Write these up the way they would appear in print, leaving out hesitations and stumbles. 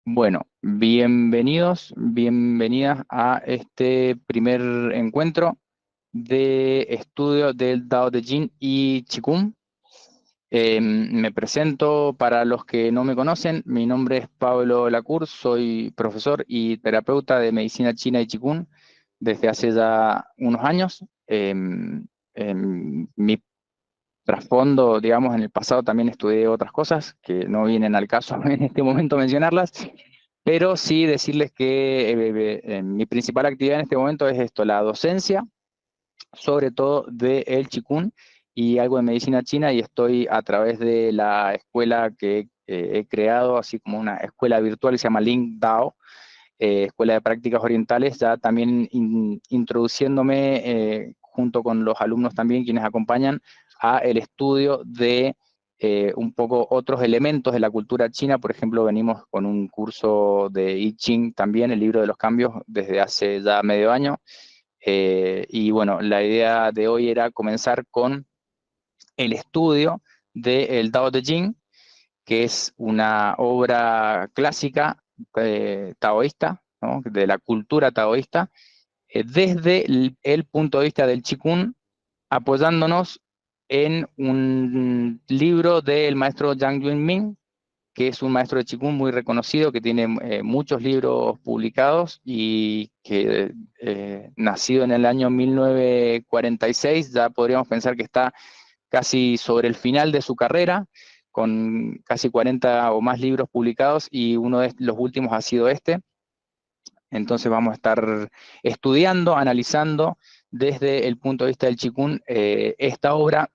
Bueno, bienvenidos, bienvenidas a este primer encuentro de estudio del Tao Te Ching y Qigong. Me presento para los que no me conocen, mi nombre es Pablo Lacour, soy profesor y terapeuta de medicina china y Qigong desde hace ya unos años. Mi trasfondo, digamos, en el pasado también estudié otras cosas que no vienen al caso en este momento mencionarlas, pero sí decirles que mi principal actividad en este momento es esto, la docencia, sobre todo de el Qigong y algo de medicina china, y estoy a través de la escuela que he creado, así como una escuela virtual que se llama Ling Dao, Escuela de Prácticas Orientales, ya también introduciéndome junto con los alumnos también, quienes acompañan a el estudio de un poco otros elementos de la cultura china. Por ejemplo, venimos con un curso de I Ching también, el libro de los cambios, desde hace ya medio año. Y bueno, la idea de hoy era comenzar con el estudio del Tao Te Ching, que es una obra clásica taoísta, ¿no? De la cultura taoísta, desde el punto de vista del Qigong, apoyándonos en un libro del maestro Yang Yunmin, que es un maestro de Qigong muy reconocido, que tiene muchos libros publicados y que nacido en el año 1946, ya podríamos pensar que está casi sobre el final de su carrera, con casi 40 o más libros publicados, y uno de los últimos ha sido este. Entonces vamos a estar estudiando, analizando desde el punto de vista del Qigong esta obra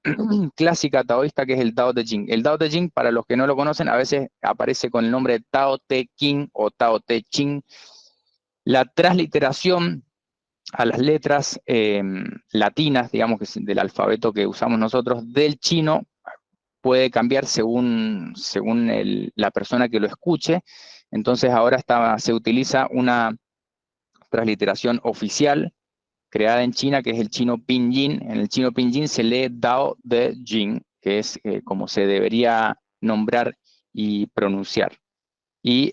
clásica taoísta que es el Tao Te Ching. El Tao Te Ching, para los que no lo conocen, a veces aparece con el nombre de Tao Te Ching o Tao Te Ching. La transliteración a las letras latinas, digamos que es del alfabeto que usamos nosotros, del chino, puede cambiar según la persona que lo escuche. Entonces ahora se utiliza una transliteración oficial creada en China, que es el chino pinyin. En el chino pinyin se lee Dao De Jing, que es como se debería nombrar y pronunciar. Y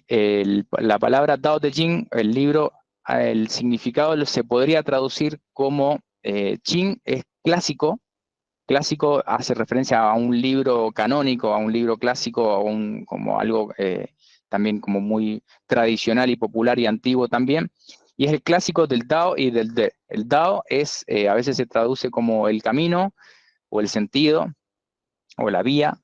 la palabra Dao De Jing, el libro, el significado se podría traducir como Qing es clásico. Clásico hace referencia a un libro canónico, a un libro clásico, como algo también como muy tradicional y popular y antiguo también. Y es el clásico del Tao y del De. El Tao es, a veces se traduce como el camino o el sentido o la vía,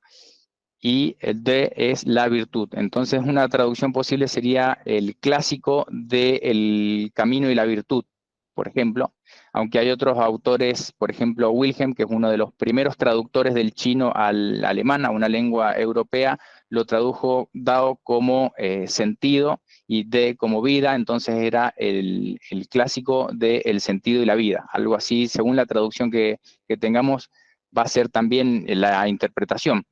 y el De es la virtud. Entonces una traducción posible sería el clásico del camino y la virtud, por ejemplo, aunque hay otros autores, por ejemplo Wilhelm, que es uno de los primeros traductores del chino al alemán, a una lengua europea, lo tradujo Dao como sentido y De como vida. Entonces era el clásico del sentido y la vida, algo así, según la traducción que tengamos, va a ser también la interpretación.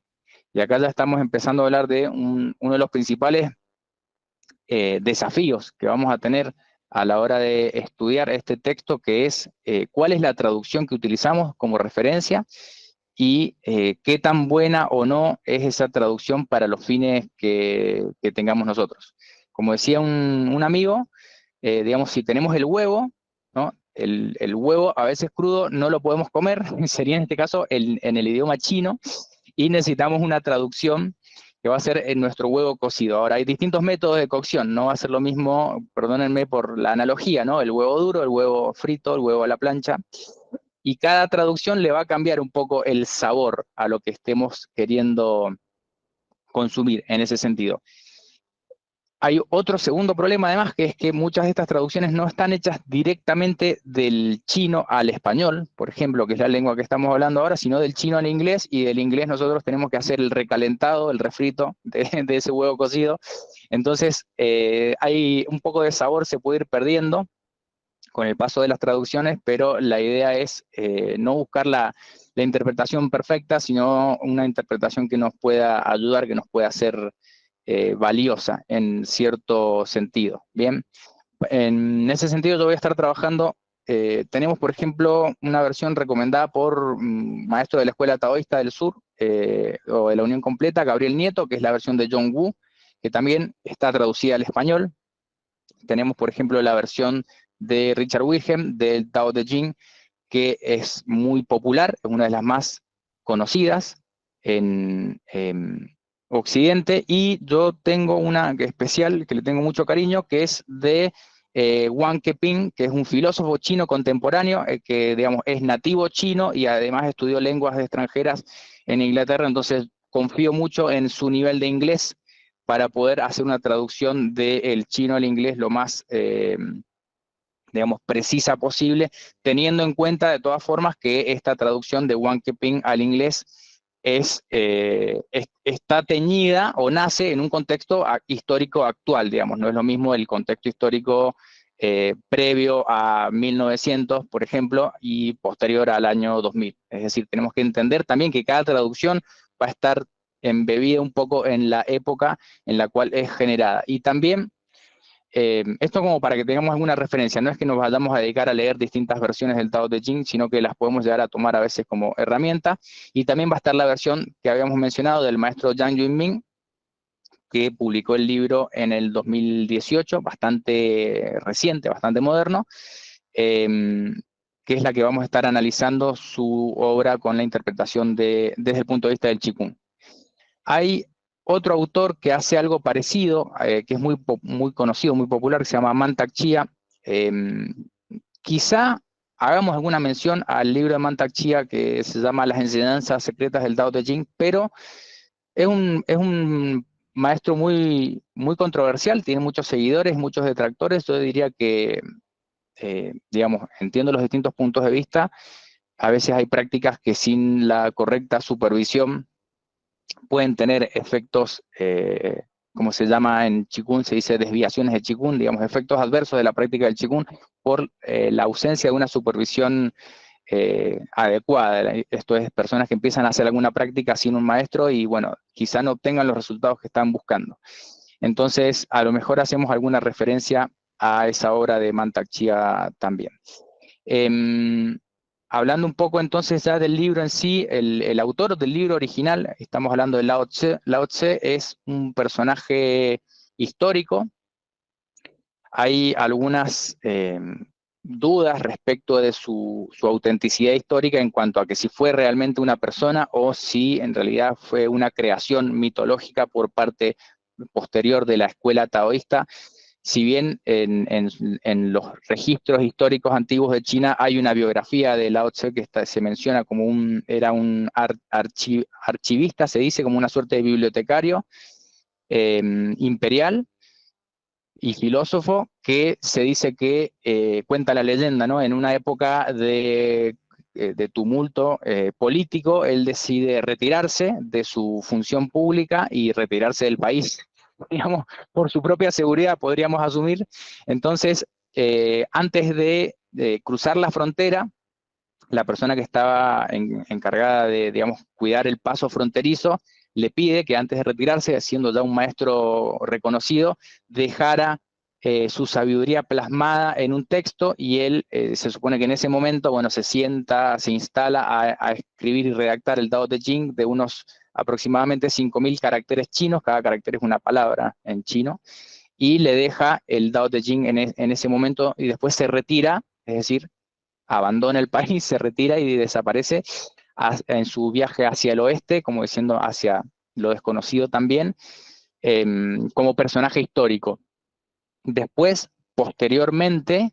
Y acá ya estamos empezando a hablar de uno de los principales desafíos que vamos a tener a la hora de estudiar este texto, que es cuál es la traducción que utilizamos como referencia y qué tan buena o no es esa traducción para los fines que tengamos nosotros. Como decía un amigo, digamos, si tenemos el huevo, ¿no? El huevo a veces crudo no lo podemos comer, sería en este caso en el idioma chino, y necesitamos una traducción que va a ser en nuestro huevo cocido. Ahora, hay distintos métodos de cocción, no va a ser lo mismo, perdónenme por la analogía, ¿no? El huevo duro, el huevo frito, el huevo a la plancha, y cada traducción le va a cambiar un poco el sabor a lo que estemos queriendo consumir en ese sentido. Hay otro segundo problema además, que es que muchas de estas traducciones no están hechas directamente del chino al español, por ejemplo, que es la lengua que estamos hablando ahora, sino del chino al inglés, y del inglés nosotros tenemos que hacer el recalentado, el refrito de ese huevo cocido. Entonces, hay un poco de sabor, se puede ir perdiendo con el paso de las traducciones, pero la idea es no buscar la interpretación perfecta, sino una interpretación que nos pueda ayudar, que nos pueda hacer valiosa en cierto sentido. Bien, en ese sentido yo voy a estar trabajando. Tenemos, por ejemplo, una versión recomendada por maestro de la Escuela Taoísta del Sur o de la Unión Completa, Gabriel Nieto, que es la versión de John Woo, que también está traducida al español. Tenemos, por ejemplo, la versión de Richard Wilhelm del Tao Te Ching, que es muy popular, es una de las más conocidas en Occidente, y yo tengo una especial que le tengo mucho cariño, que es de Wang Keping, que es un filósofo chino contemporáneo, que digamos es nativo chino y además estudió lenguas extranjeras en Inglaterra, entonces confío mucho en su nivel de inglés para poder hacer una traducción del chino al inglés lo más digamos, precisa posible, teniendo en cuenta de todas formas que esta traducción de Wang Keping al inglés está teñida o nace en un contexto histórico actual, digamos, no es lo mismo el contexto histórico previo a 1900, por ejemplo, y posterior al año 2000. Es decir, tenemos que entender también que cada traducción va a estar embebida un poco en la época en la cual es generada. Y también esto como para que tengamos alguna referencia, no es que nos vayamos a dedicar a leer distintas versiones del Tao Te Ching, sino que las podemos llegar a tomar a veces como herramienta, y también va a estar la versión que habíamos mencionado del maestro Zhang Yunming, que publicó el libro en el 2018, bastante reciente, bastante moderno, que es la que vamos a estar analizando su obra con la interpretación desde el punto de vista del Qigong. Hay otro autor que hace algo parecido, que es muy conocido, muy popular, que se llama Mantak Chia. Quizá hagamos alguna mención al libro de Mantak Chia que se llama Las enseñanzas secretas del Tao Te Ching, pero es un maestro muy controversial, tiene muchos seguidores, muchos detractores. Yo diría que, digamos, entiendo los distintos puntos de vista. A veces hay prácticas que sin la correcta supervisión pueden tener efectos, como se llama en Qigong, se dice desviaciones de Qigong, digamos, efectos adversos de la práctica del Qigong por la ausencia de una supervisión adecuada. Esto es, personas que empiezan a hacer alguna práctica sin un maestro y, bueno, quizá no obtengan los resultados que están buscando. Entonces, a lo mejor hacemos alguna referencia a esa obra de Mantak Chia también. Hablando un poco entonces ya del libro en sí, el autor del libro original, estamos hablando de Lao Tse. Lao Tse es un personaje histórico. Hay algunas dudas respecto de su autenticidad histórica en cuanto a que si fue realmente una persona o si en realidad fue una creación mitológica por parte posterior de la escuela taoísta. Si bien en los registros históricos antiguos de China hay una biografía de Lao Tse que se menciona como era un archivista, se dice, como una suerte de bibliotecario imperial y filósofo, que se dice que, cuenta la leyenda, ¿no? En una época de tumulto político, él decide retirarse de su función pública y retirarse del país, digamos, por su propia seguridad, podríamos asumir. Entonces, antes de cruzar la frontera, la persona que estaba encargada de, digamos, cuidar el paso fronterizo, le pide que antes de retirarse, siendo ya un maestro reconocido, dejara su sabiduría plasmada en un texto, y él se supone que en ese momento, bueno, se sienta, se instala a escribir y redactar el Tao Te Ching de unos aproximadamente 5.000 caracteres chinos, cada carácter es una palabra en chino, y le deja el Tao Te Ching en ese momento, y después se retira, es decir, abandona el país, se retira y desaparece en su viaje hacia el oeste, como diciendo hacia lo desconocido también, como personaje histórico. Después, posteriormente,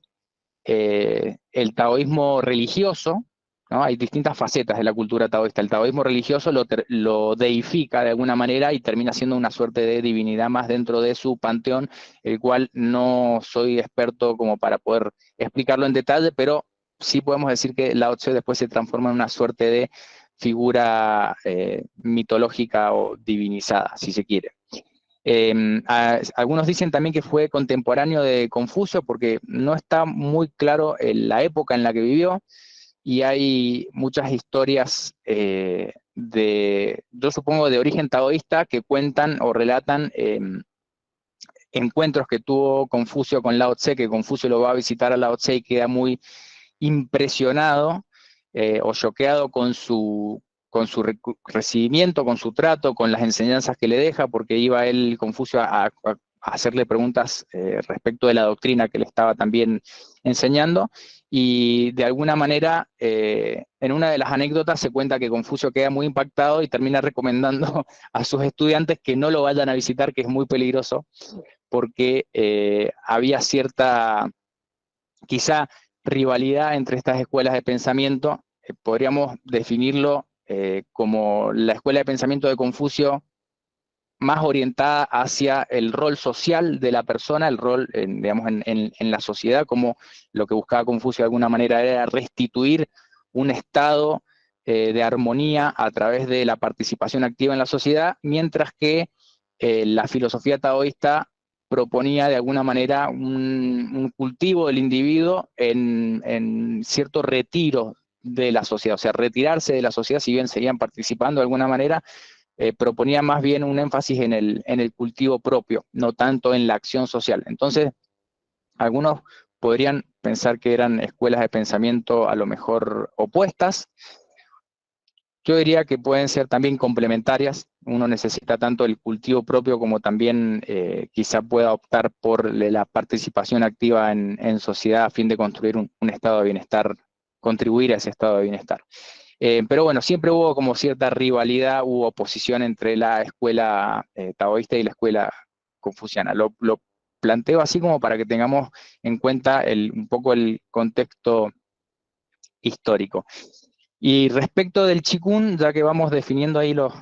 el taoísmo religioso, ¿no? Hay distintas facetas de la cultura taoísta. El taoísmo religioso lo deifica de alguna manera y termina siendo una suerte de divinidad más dentro de su panteón, el cual no soy experto como para poder explicarlo en detalle, pero sí podemos decir que Lao Tse después se transforma en una suerte de figura mitológica o divinizada, si se quiere. Algunos dicen también que fue contemporáneo de Confucio, porque no está muy claro la época en la que vivió, y hay muchas historias yo supongo, de origen taoísta, que cuentan o relatan encuentros que tuvo Confucio con Lao Tse, que Confucio lo va a visitar a Lao Tse y queda muy impresionado o choqueado con con su recibimiento, con su trato, con las enseñanzas que le deja, porque iba él, Confucio, a hacerle preguntas respecto de la doctrina que le estaba también enseñando, y de alguna manera, en una de las anécdotas se cuenta que Confucio queda muy impactado y termina recomendando a sus estudiantes que no lo vayan a visitar, que es muy peligroso, porque había cierta, quizá, rivalidad entre estas escuelas de pensamiento. Podríamos definirlo como la escuela de pensamiento de Confucio más orientada hacia el rol social de la persona, el rol, digamos, en la sociedad, como lo que buscaba Confucio de alguna manera era restituir un estado de armonía a través de la participación activa en la sociedad, mientras que la filosofía taoísta proponía de alguna manera un cultivo del individuo en cierto retiro de la sociedad, o sea, retirarse de la sociedad, si bien seguían participando de alguna manera, proponía más bien un énfasis en el cultivo propio, no tanto en la acción social. Entonces, algunos podrían pensar que eran escuelas de pensamiento a lo mejor opuestas. Yo diría que pueden ser también complementarias. Uno necesita tanto el cultivo propio como también quizá pueda optar por la participación activa en sociedad a fin de construir un estado de bienestar, contribuir a ese estado de bienestar. Pero bueno, siempre hubo como cierta rivalidad, hubo oposición entre la escuela taoísta y la escuela confuciana. Lo planteo así como para que tengamos en cuenta un poco el contexto histórico. Y respecto del Qigong, ya que vamos definiendo ahí los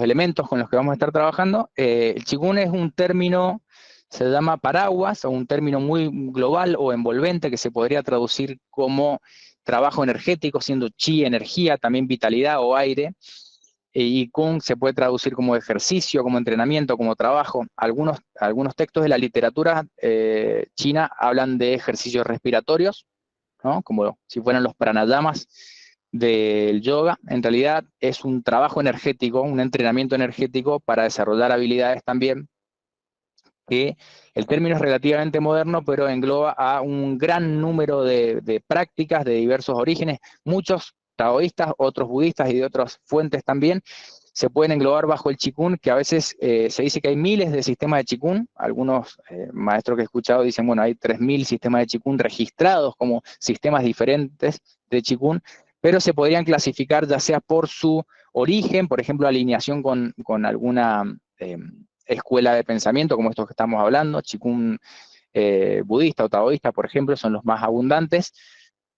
elementos con los que vamos a estar trabajando, el Qigong es un término, se llama paraguas, o un término muy global o envolvente que se podría traducir como trabajo energético, siendo Qi energía, también vitalidad o aire, y Kung se puede traducir como ejercicio, como entrenamiento, como trabajo. Algunos textos de la literatura china hablan de ejercicios respiratorios, ¿no? Como si fueran los pranayamas del yoga. En realidad es un trabajo energético, un entrenamiento energético para desarrollar habilidades también, que el término es relativamente moderno, pero engloba a un gran número de prácticas de diversos orígenes, muchos taoístas, otros budistas y de otras fuentes también, se pueden englobar bajo el Qigong, que a veces se dice que hay miles de sistemas de Qigong. Algunos maestros que he escuchado dicen, bueno, hay 3000 sistemas de Qigong registrados como sistemas diferentes de Qigong, pero se podrían clasificar ya sea por su origen, por ejemplo, alineación con alguna escuela de pensamiento, como estos que estamos hablando, Qigong budista o taoísta, por ejemplo, son los más abundantes.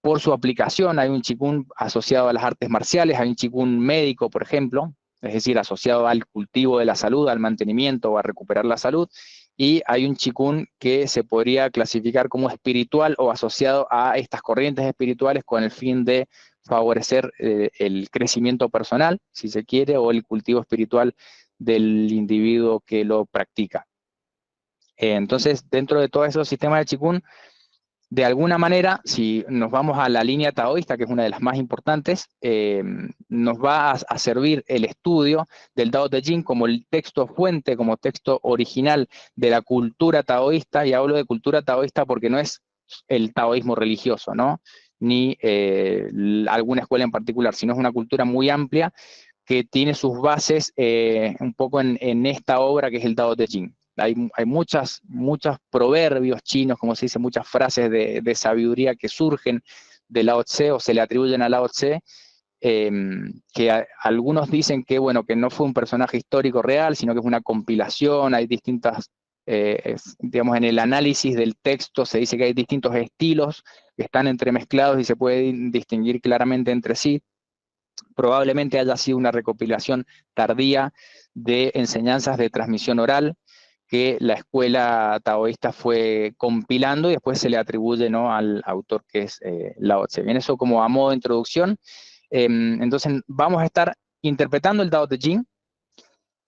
Por su aplicación, hay un Qigong asociado a las artes marciales, hay un Qigong médico, por ejemplo, es decir, asociado al cultivo de la salud, al mantenimiento o a recuperar la salud, y hay un Qigong que se podría clasificar como espiritual o asociado a estas corrientes espirituales con el fin de favorecer el crecimiento personal, si se quiere, o el cultivo espiritual del individuo que lo practica. Entonces, dentro de todos esos sistemas de Qigong, de alguna manera, si nos vamos a la línea taoísta, que es una de las más importantes, nos va a servir el estudio del Tao Te Ching como el texto fuente, como texto original de la cultura taoísta, y hablo de cultura taoísta porque no es el taoísmo religioso, ¿no? Ni alguna escuela en particular, sino es una cultura muy amplia que tiene sus bases un poco en esta obra que es el Tao Te Ching. Hay muchos proverbios chinos, como se dice, muchas frases de sabiduría que surgen de Lao Tse o se le atribuyen a Lao Tse, que algunos dicen que, bueno, que no fue un personaje histórico real, sino que es una compilación. Hay distintas, digamos, en el análisis del texto se dice que hay distintos estilos que están entremezclados y se pueden distinguir claramente entre sí. Probablemente haya sido una recopilación tardía de enseñanzas de transmisión oral que la escuela taoísta fue compilando y después se le atribuye, ¿no?, al autor que es Lao Tse. Bien, eso como a modo de introducción. Entonces vamos a estar interpretando el Tao Te Ching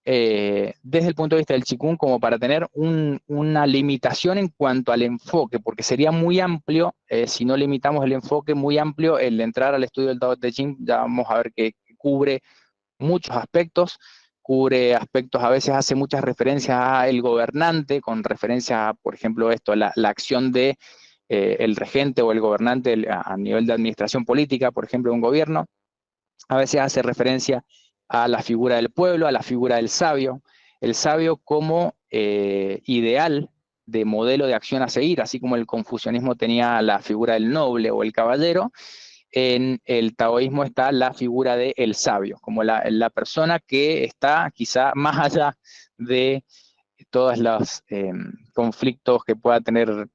desde el punto de vista del Qigong como para tener una limitación en cuanto al enfoque, porque sería muy amplio, si no limitamos el enfoque, muy amplio el entrar al estudio del Tao Te Ching. Ya vamos a ver que cubre muchos aspectos, cubre aspectos, a veces hace muchas referencias a el gobernante, con referencia a, por ejemplo, esto, la acción de el regente o el gobernante a nivel de administración política, por ejemplo, de un gobierno. a veces hace referencia a la figura del pueblo, a la figura del sabio, el sabio como ideal de modelo de acción a seguir, así como el confucianismo tenía la figura del noble o el caballero, en el taoísmo está la figura del sabio, como la persona que está quizá más allá de todos los conflictos que pueda tener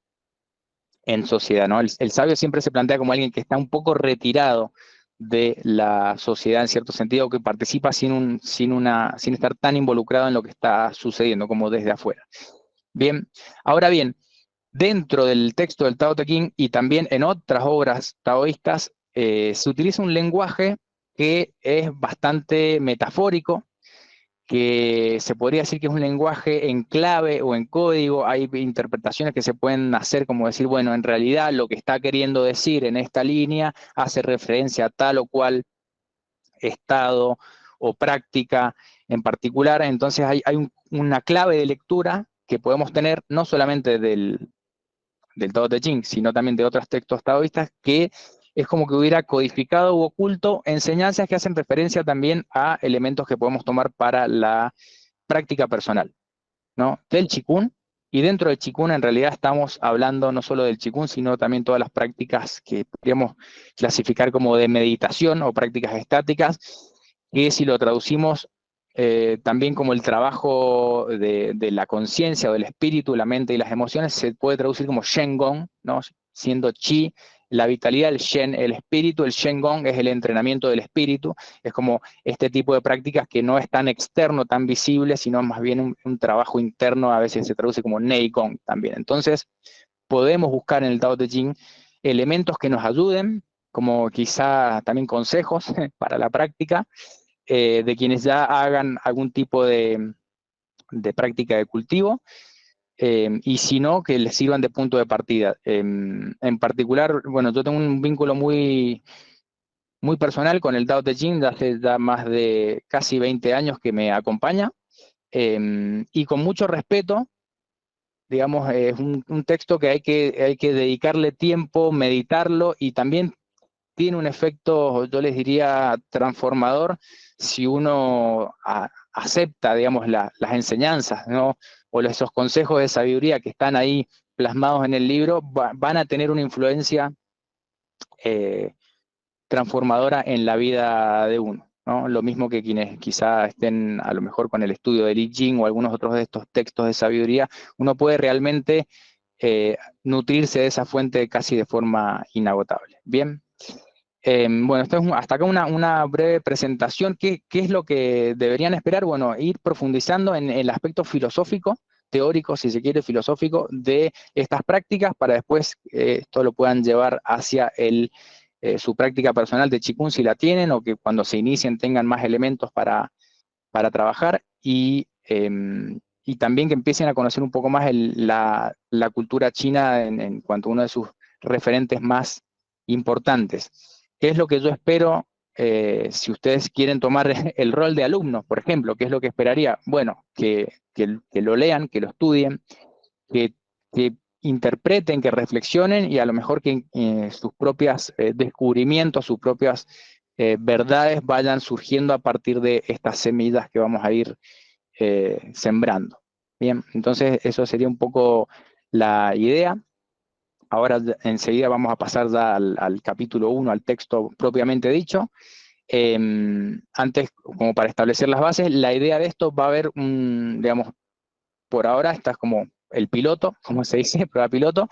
en sociedad, ¿no? El sabio siempre se plantea como alguien que está un poco retirado de la sociedad en cierto sentido, que participa sin estar tan involucrado en lo que está sucediendo como desde afuera. Bien, ahora bien, dentro del texto del Tao Te Ching y también en otras obras taoístas, se utiliza un lenguaje que es bastante metafórico, que se podría decir que es un lenguaje en clave o en código. Hay interpretaciones que se pueden hacer como decir, bueno, en realidad lo que está queriendo decir en esta línea hace referencia a tal o cual estado o práctica en particular. Entonces hay una clave de lectura que podemos tener no solamente del Tao Te Ching, sino también de otros textos taoístas, que es como que hubiera codificado u oculto enseñanzas que hacen referencia también a elementos que podemos tomar para la práctica personal, ¿no? Del Qigong, y dentro del Qigong en realidad estamos hablando no solo del Qigong, sino también todas las prácticas que podríamos clasificar como de meditación o prácticas estáticas, que si lo traducimos también como el trabajo de la conciencia o del espíritu, la mente y las emociones, se puede traducir como Shen Gong, ¿no? Siendo Qi la vitalidad, el Shen el espíritu, el Shen Gong es el entrenamiento del espíritu, es como este tipo de prácticas que no es tan externo, tan visible, sino más bien un trabajo interno, a veces se traduce como Nei Gong también. Entonces, podemos buscar en el Tao Te Ching elementos que nos ayuden, como quizá también consejos para la práctica, de quienes ya hagan algún tipo de práctica de cultivo, y si no, que les sirvan de punto de partida. En particular, bueno, yo tengo un vínculo muy personal con el Tao Te Ching, de hace ya más de casi 20 años que me acompaña, y con mucho respeto, digamos, es un texto que hay que dedicarle tiempo, meditarlo, y también tiene un efecto, yo les diría, transformador si uno acepta, digamos, las enseñanzas, ¿no? O esos consejos de sabiduría que están ahí plasmados en el libro, van a tener una influencia eh, transformadora en la vida de uno, ¿no? Lo mismo que quienes quizá estén a lo mejor con el estudio del I Ching o algunos otros de estos textos de sabiduría, uno puede realmente nutrirse de esa fuente casi de forma inagotable. Bien. Bueno, esto es hasta acá una breve presentación. ¿Qué es lo que deberían esperar? Bueno, ir profundizando en el aspecto filosófico, teórico, si se quiere, filosófico, de estas prácticas, para después esto lo puedan llevar hacia su práctica personal de Qigong si la tienen, o que cuando se inicien tengan más elementos para trabajar, y también que empiecen a conocer un poco más la cultura china en cuanto a uno de sus referentes más importantes. ¿Qué es lo que yo espero si ustedes quieren tomar el rol de alumnos, por ejemplo? ¿Qué es lo que esperaría? Bueno, que lo lean, que lo estudien, que interpreten, que reflexionen, y a lo mejor que sus propios descubrimientos, sus propias verdades vayan surgiendo a partir de estas semillas que vamos a ir sembrando. Bien, entonces eso sería un poco la idea. Ahora enseguida vamos a pasar ya al capítulo 1, al texto propiamente dicho. Antes, como para establecer las bases, la idea de esto va a haber digamos, por ahora está como el piloto, como se dice, prueba piloto.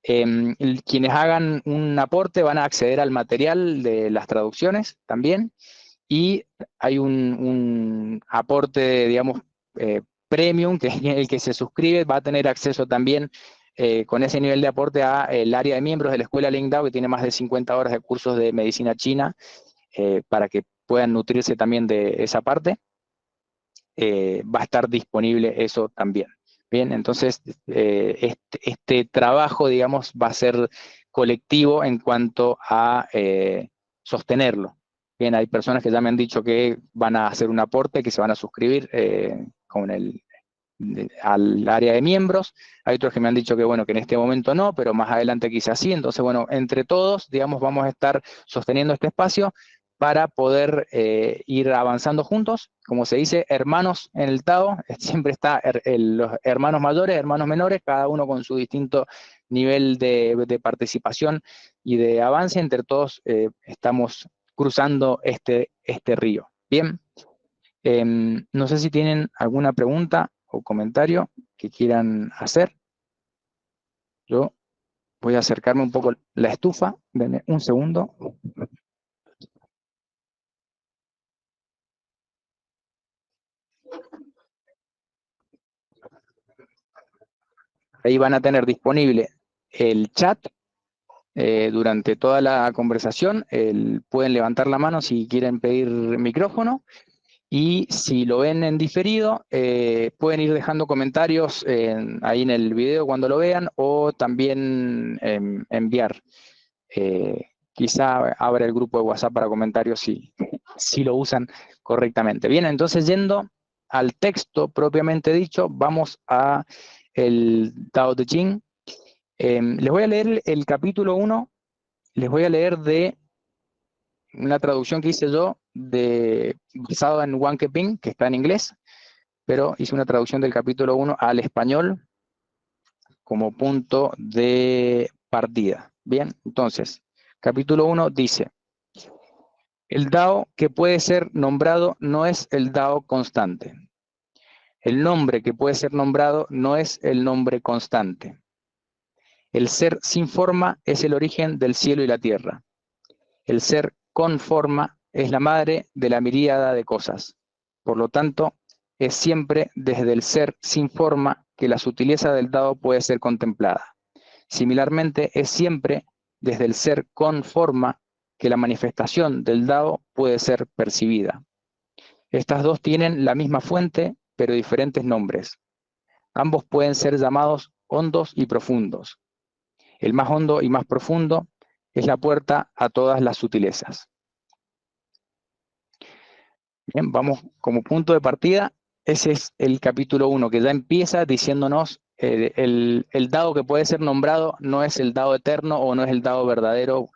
Quienes hagan un aporte van a acceder al material de las traducciones también, y hay un aporte, digamos, premium, que el que se suscribe va a tener acceso también con ese nivel de aporte a el área de miembros de la Escuela Lingdao, que tiene más de 50 horas de cursos de medicina china, para que puedan nutrirse también de esa parte. Va a estar disponible eso también. Bien, entonces este trabajo, digamos, va a ser colectivo en cuanto a sostenerlo. Bien, hay personas que ya me han dicho que van a hacer un aporte, que se van a suscribir al área de miembros. Hay otros que me han dicho que, bueno, que en este momento no, pero más adelante quizás sí. Entonces, bueno, entre todos, digamos, vamos a estar sosteniendo este espacio, para poder ir avanzando juntos. Como se dice, hermanos en el Tao, siempre está los hermanos mayores, hermanos menores, cada uno con su distinto nivel de participación y de avance. Entre todos estamos cruzando este río. Bien, no sé si tienen alguna pregunta o comentario que quieran hacer. Yo voy a acercarme un poco la estufa. Denme un segundo. Ahí van a tener disponible el chat durante toda la conversación. Pueden levantar la mano si quieren pedir micrófono. Y si lo ven en diferido, pueden ir dejando comentarios ahí en el video cuando lo vean, o también enviar. Quizá abra el grupo de WhatsApp para comentarios si lo usan correctamente. Bien, entonces yendo al texto propiamente dicho, vamos a el Tao Te Ching. Les voy a leer el capítulo 1, les voy a leer de una traducción que hice yo, basado en Wang Keping, que está en inglés, pero hice una traducción del capítulo 1 al español como punto de partida. Bien, entonces, capítulo 1 dice: el Dao que puede ser nombrado no es el Dao constante. El nombre que puede ser nombrado no es el nombre constante. El ser sin forma es el origen del cielo y la tierra. El ser con forma es la madre de la miríada de cosas. Por lo tanto, es siempre desde el ser sin forma que la sutileza del Dao puede ser contemplada. Similarmente, es siempre desde el ser con forma que la manifestación del Dao puede ser percibida. Estas dos tienen la misma fuente, pero diferentes nombres. Ambos pueden ser llamados hondos y profundos. El más hondo y más profundo es la puerta a todas las sutilezas. Bien, vamos como punto de partida. Ese es el capítulo 1, que ya empieza diciéndonos el Dao que puede ser nombrado no es el Dao eterno o no es el Dao verdadero,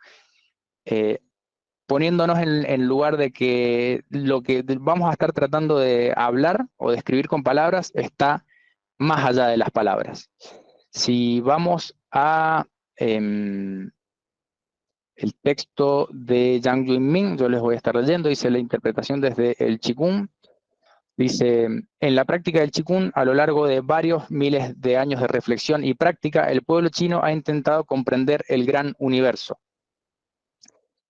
poniéndonos en lugar de que lo que vamos a estar tratando de hablar o de escribir con palabras está más allá de las palabras. Si vamos a el texto de Yang Yuanming, yo les voy a estar leyendo, dice la interpretación desde el Qigong. Dice: en la práctica del Qigong, a lo largo de varios miles de años de reflexión y práctica, el pueblo chino ha intentado comprender el gran universo,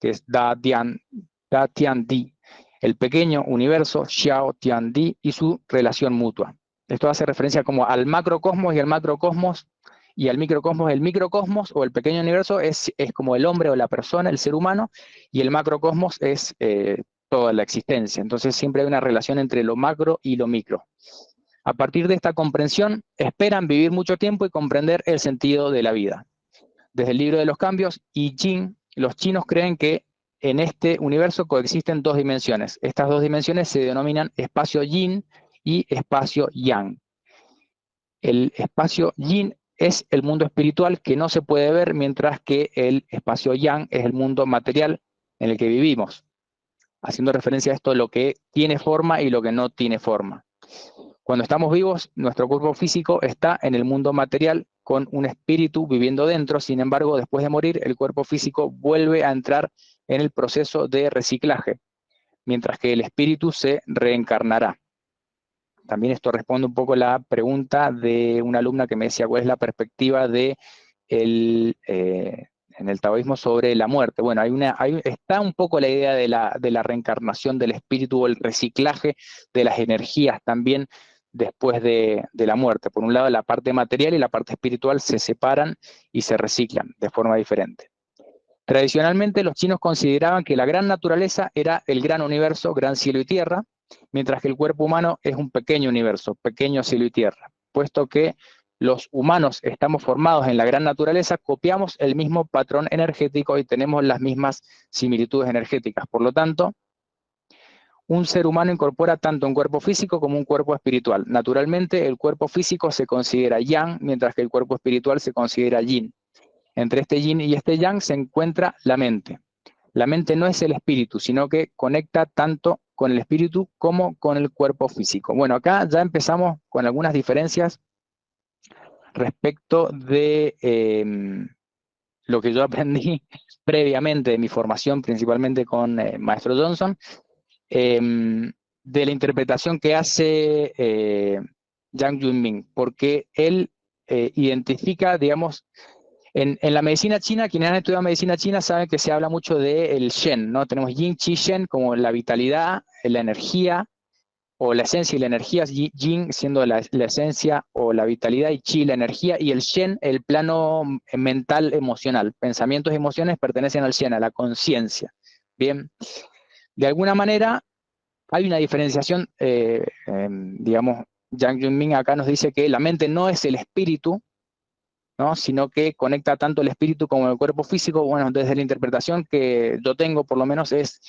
que es Da Tian Di, el pequeño universo Xiao Tian Di y su relación mutua. Esto hace referencia como al macrocosmos y al macrocosmos, y al microcosmos. El microcosmos o el pequeño universo es como el hombre o la persona, el ser humano, y el macrocosmos es toda la existencia. Entonces siempre hay una relación entre lo macro y lo micro. A partir de esta comprensión, esperan vivir mucho tiempo y comprender el sentido de la vida. Desde el libro de los cambios, I Ching, los chinos creen que en este universo coexisten dos dimensiones. Estas dos dimensiones se denominan espacio yin y espacio yang. El espacio yin es el mundo espiritual que no se puede ver, mientras que el espacio yang es el mundo material en el que vivimos, haciendo referencia a esto, lo que tiene forma y lo que no tiene forma. Cuando estamos vivos, nuestro cuerpo físico está en el mundo material con un espíritu viviendo dentro. Sin embargo, después de morir, el cuerpo físico vuelve a entrar en el proceso de reciclaje, mientras que el espíritu se reencarnará. También esto responde un poco a la pregunta de una alumna que me decía cuál es la perspectiva en el taoísmo sobre la muerte. Bueno, está un poco la idea de la reencarnación del espíritu o el reciclaje de las energías también después de la muerte. Por un lado, la parte material y la parte espiritual se separan y se reciclan de forma diferente. Tradicionalmente, los chinos consideraban que la gran naturaleza era el gran universo, gran cielo y tierra, mientras que el cuerpo humano es un pequeño universo, pequeño cielo y tierra. Puesto que los humanos estamos formados en la gran naturaleza, copiamos el mismo patrón energético y tenemos las mismas similitudes energéticas. Por lo tanto, un ser humano incorpora tanto un cuerpo físico como un cuerpo espiritual. Naturalmente, el cuerpo físico se considera yang, mientras que el cuerpo espiritual se considera yin. Entre este yin y este yang se encuentra la mente. La mente no es el espíritu, sino que conecta tanto con el espíritu como con el cuerpo físico. Bueno, acá ya empezamos con algunas diferencias respecto de lo que yo aprendí previamente de mi formación, principalmente con Maestro Johnson, de la interpretación que hace Yang Junming, porque él identifica, digamos, en la medicina china, quienes han estudiado medicina china saben que se habla mucho del Shen, ¿no? Tenemos Yin, Qi, Shen como la vitalidad, la energía, o la esencia y la energía, Yin siendo la esencia o la vitalidad, y Qi la energía, y el Shen el plano mental emocional. Pensamientos y emociones pertenecen al Shen, a la conciencia. Bien, de alguna manera hay una diferenciación, digamos, Yang Junming acá nos dice que la mente no es el espíritu, ¿no? Sino que conecta tanto el espíritu como el cuerpo físico. Bueno, desde la interpretación que yo tengo, por lo menos, es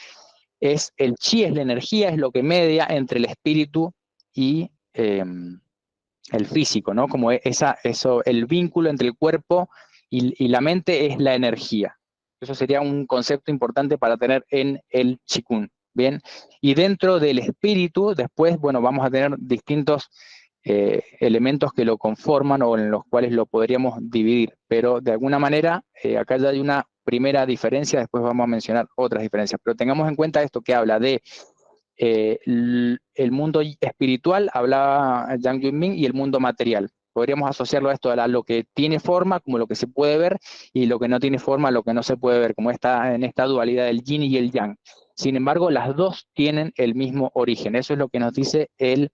el chi, es la energía, es lo que media entre el espíritu y el físico, ¿no? Como el vínculo entre el cuerpo y la mente es la energía. Eso sería un concepto importante para tener en el Qigong, ¿bien? Y dentro del espíritu, después, bueno, vamos a tener distintos elementos que lo conforman o en los cuales lo podríamos dividir, pero de alguna manera acá ya hay una primera diferencia, después vamos a mencionar otras diferencias, pero tengamos en cuenta esto que habla de el mundo espiritual, hablaba Yang Junming, y el mundo material. Podríamos asociarlo a esto, a lo que tiene forma, como lo que se puede ver, y lo que no tiene forma, lo que no se puede ver, como está en esta dualidad del yin y el yang. Sin embargo, las dos tienen el mismo origen. Eso es lo que nos dice el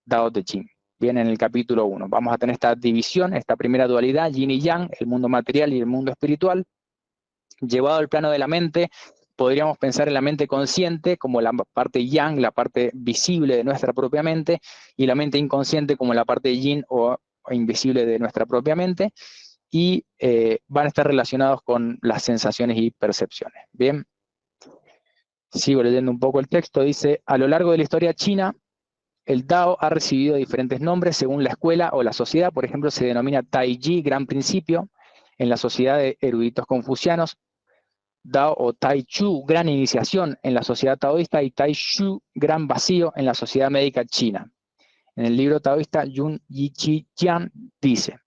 Tao Te Ching. Bien, en el capítulo 1. Vamos a tener esta división, esta primera dualidad, yin y yang, el mundo material y el mundo espiritual. Llevado al plano de la mente, podríamos pensar en la mente consciente como la parte yang, la parte visible de nuestra propia mente, y la mente inconsciente como la parte yin o invisible de nuestra propia mente, y van a estar relacionados con las sensaciones y percepciones. Bien, sigo leyendo un poco el texto. Dice, a lo largo de la historia china, el Tao ha recibido diferentes nombres según la escuela o la sociedad. Por ejemplo, se denomina Tai Chi, gran principio, en la sociedad de eruditos confucianos; Dao o Tai Chu, gran iniciación en la sociedad taoísta; y Tai Shu, gran vacío en la sociedad médica china. En el libro taoísta Yun Yi Chi Jian dice,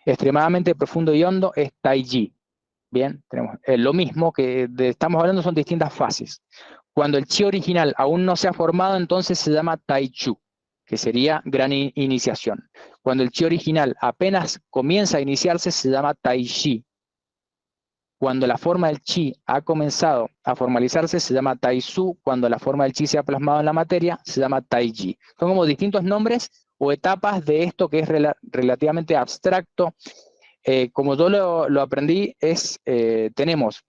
extremadamente profundo y hondo es Tai Chi. Bien, tenemos lo mismo que estamos hablando, son distintas fases. Cuando el chi original aún no se ha formado, entonces se llama Tai Chu, que sería gran iniciación. Cuando el chi original apenas comienza a iniciarse, se llama Tai Chi. Cuando la forma del chi ha comenzado a formalizarse, se llama Tai Su. Cuando la forma del chi se ha plasmado en la materia, se llama Tai Chi. Son como distintos nombres o etapas de esto que es relativamente abstracto. Como yo lo aprendí, tenemos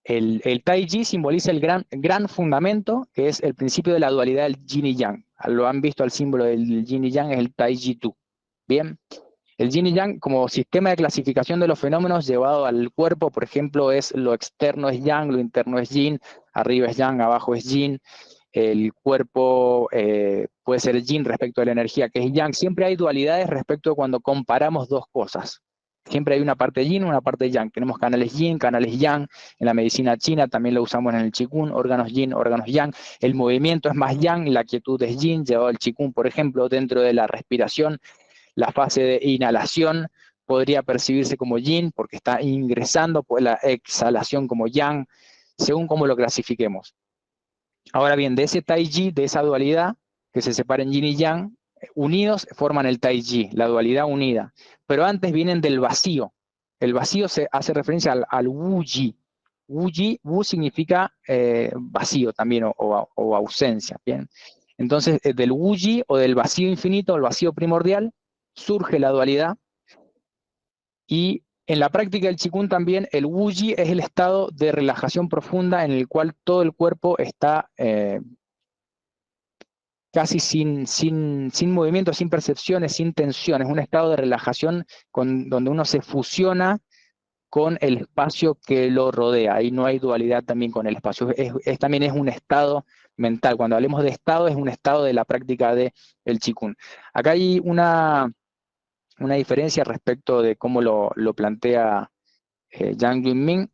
el Tai Chi, simboliza el gran fundamento, que es el principio de la dualidad del yin y yang. Lo han visto al símbolo del yin y yang, es el Tai Chi Tu. Bien. El yin y yang como sistema de clasificación de los fenómenos llevado al cuerpo, por ejemplo, es lo externo es yang, lo interno es yin, arriba es yang, abajo es yin. El cuerpo puede ser yin respecto a la energía, que es yang. Siempre hay dualidades respecto a cuando comparamos dos cosas. Siempre hay una parte yin, una parte yang. Tenemos canales yin, canales yang. En la medicina china también lo usamos en el qigong, órganos yin, órganos yang. El movimiento es más yang, la quietud es yin, llevado al qigong, por ejemplo, dentro de la respiración. La fase de inhalación podría percibirse como yin porque está ingresando, pues la exhalación como yang, según cómo lo clasifiquemos. Ahora bien, de ese Tai Chi, de esa dualidad, que se separa en yin y yang, unidos forman el Tai Chi, la dualidad unida. Pero antes vienen del vacío. El vacío se hace referencia al Wu Ji. Wu significa vacío también o ausencia. ¿Bien? Entonces, del Wu Ji o del vacío infinito, el vacío primordial, surge la dualidad, y en la práctica del Qigong también el Wu Ji es el estado de relajación profunda en el cual todo el cuerpo está casi sin movimiento, sin percepciones, sin tensiones, un estado de relajación donde uno se fusiona con el espacio que lo rodea. Ahí no hay dualidad también con el espacio, también es un estado mental. Cuando hablemos de estado, es un estado de la práctica del Qigong. Acá hay una diferencia respecto de cómo lo plantea Yang Junming,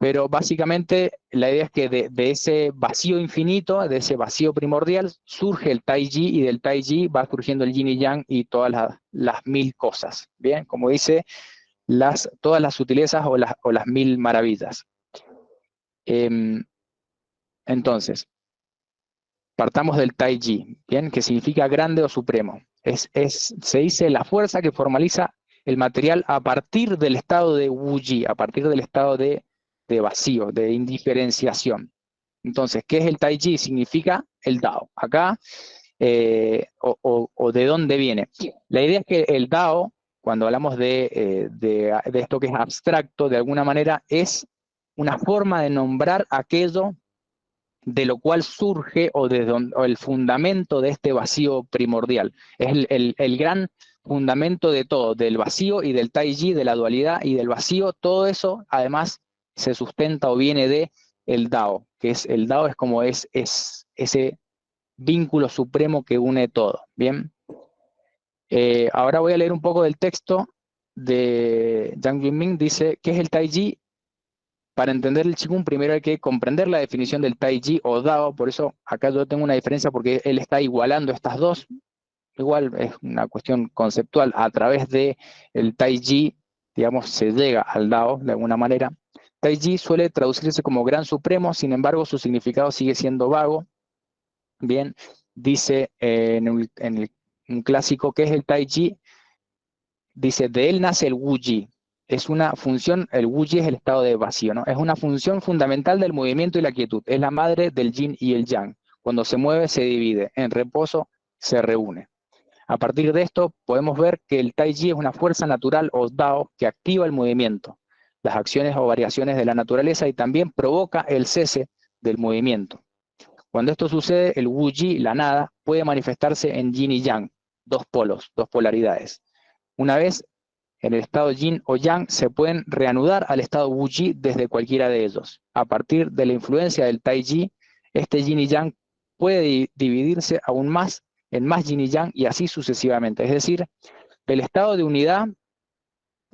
pero básicamente la idea es que de ese vacío infinito, de ese vacío primordial, surge el Taiji, y del Taiji va surgiendo el Yin y Yang y todas las mil cosas, ¿bien? Como dice, todas las sutilezas o las mil maravillas. Entonces, partamos del Taiji, ¿bien? Que significa grande o supremo. Se dice la fuerza que formaliza el material a partir del estado de Wuji, a partir del estado de vacío, de indiferenciación. Entonces, ¿qué es el Taiji? Significa el Dao. Acá, o de dónde viene. La idea es que el Dao, cuando hablamos de esto que es abstracto, de alguna manera, es una forma de nombrar aquello de lo cual surge o el fundamento de este vacío primordial. Es el gran fundamento de todo, del vacío y del Taiji, de la dualidad y del vacío. Todo eso, además, se sustenta o viene de el Dao, que es el Dao es como es ese vínculo supremo que une todo. Bien. Ahora voy a leer un poco del texto de Yang Yunming. Dice, ¿qué es el Taiji? Para entender el Qigong, primero hay que comprender la definición del Taiji o Dao. Por eso acá yo tengo una diferencia, porque él está igualando estas dos. Igual es una cuestión conceptual. A través de el Taiji, digamos, se llega al Dao de alguna manera. Taiji suele traducirse como gran supremo, sin embargo su significado sigue siendo vago. Bien, dice un clásico, ¿qué es el Taiji? Dice, de él nace el Wuji. Es una función, el Wuji es el estado de vacío, ¿no? Es una función fundamental del movimiento y la quietud. Es la madre del Yin y el Yang. Cuando se mueve, se divide. En reposo, se reúne. A partir de esto, podemos ver que el Taiji es una fuerza natural o Dao que activa el movimiento, las acciones o variaciones de la naturaleza, y también provoca el cese del movimiento. Cuando esto sucede, el Wuji, la nada, puede manifestarse en Yin y Yang, dos polos, dos polaridades. Una vez en el estado Yin o Yang, se pueden reanudar al estado Wuji desde cualquiera de ellos. A partir de la influencia del Taiji, este Yin y Yang puede dividirse aún más en más Yin y Yang, y así sucesivamente. Es decir, del estado de unidad,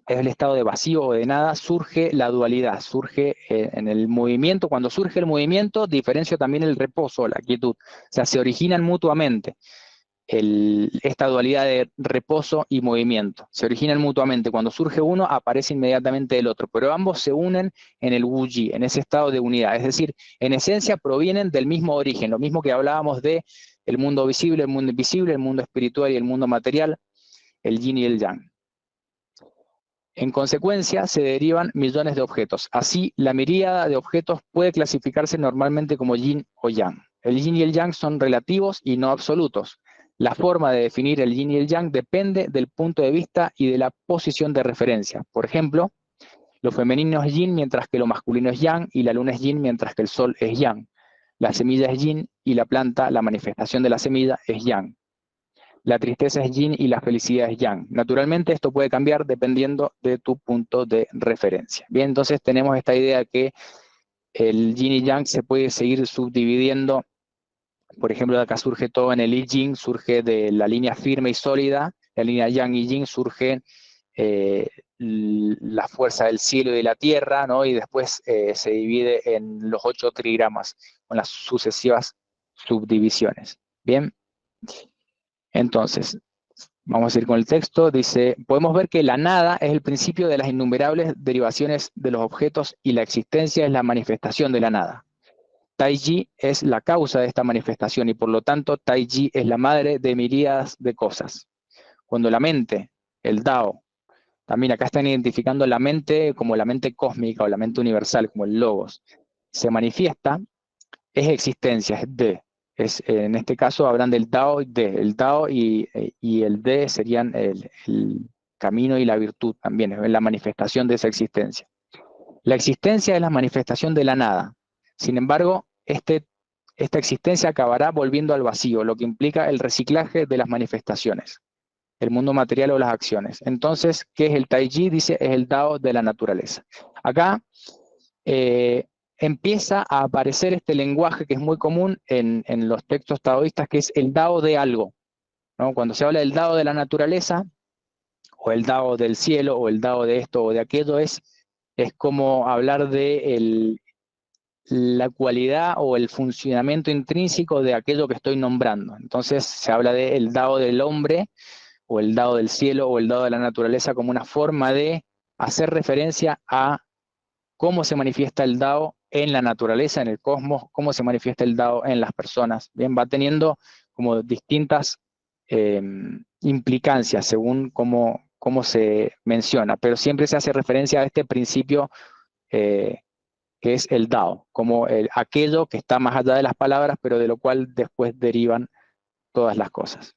es el estado de vacío o de nada, surge la dualidad, surge en el movimiento. Cuando surge el movimiento, diferencia también el reposo, la quietud. O sea, se originan mutuamente. Esta dualidad de reposo y movimiento. Se originan mutuamente. Cuando surge uno, aparece inmediatamente el otro, pero ambos se unen en el Wuji, en ese estado de unidad. Es decir, en esencia provienen del mismo origen, lo mismo que hablábamos de el mundo visible, el mundo invisible, el mundo espiritual y el mundo material, el Yin y el Yang. En consecuencia, se derivan millones de objetos. Así, la miríada de objetos puede clasificarse normalmente como Yin o Yang. El Yin y el Yang son relativos y no absolutos. La forma de definir el Yin y el Yang depende del punto de vista y de la posición de referencia. Por ejemplo, lo femenino es Yin mientras que lo masculino es Yang, y la luna es Yin mientras que el sol es Yang. La semilla es Yin y la planta, la manifestación de la semilla, es Yang. La tristeza es Yin y la felicidad es Yang. Naturalmente esto puede cambiar dependiendo de tu punto de referencia. Bien, entonces tenemos esta idea que el Yin y Yang se puede seguir subdividiendo. Por ejemplo, de acá surge todo en el I Ching, surge de la línea firme y sólida. La línea Yang y Yin surge la fuerza del cielo y de la tierra, ¿no? Y después se divide en los 8 trigramas, con las sucesivas subdivisiones. Bien, entonces, vamos a ir con el texto. Dice, podemos ver que la nada es el principio de las innumerables derivaciones de los objetos, y la existencia es la manifestación de la nada. Taiji es la causa de esta manifestación, y por lo tanto Taiji es la madre de miríadas de cosas. Cuando la mente, el Dao, también acá están identificando la mente como la mente cósmica o la mente universal, como el Logos, se manifiesta, es existencia, es de. En este caso hablan del Dao y de. El Dao y el de serían el camino y la virtud también, es la manifestación de esa existencia. La existencia es la manifestación de la nada. Sin embargo, esta existencia acabará volviendo al vacío, lo que implica el reciclaje de las manifestaciones, el mundo material o las acciones. Entonces, ¿qué es el Taiji? Dice, es el Dao de la naturaleza. Acá empieza a aparecer este lenguaje que es muy común en los textos taoístas, que es el Dao de algo, ¿no? Cuando se habla del Dao de la naturaleza, o el Dao del cielo, o el Dao de esto o de aquello, es es como hablar de la cualidad o el funcionamiento intrínseco de aquello que estoy nombrando. Entonces se habla del Dao del hombre, o el Dao del cielo, o el Dao de la naturaleza, como una forma de hacer referencia a cómo se manifiesta el Dao en la naturaleza, en el cosmos, cómo se manifiesta el Dao en las personas. Bien, va teniendo como distintas implicancias según cómo se menciona, pero siempre se hace referencia a este principio que es el Dao, como aquello que está más allá de las palabras, pero de lo cual después derivan todas las cosas.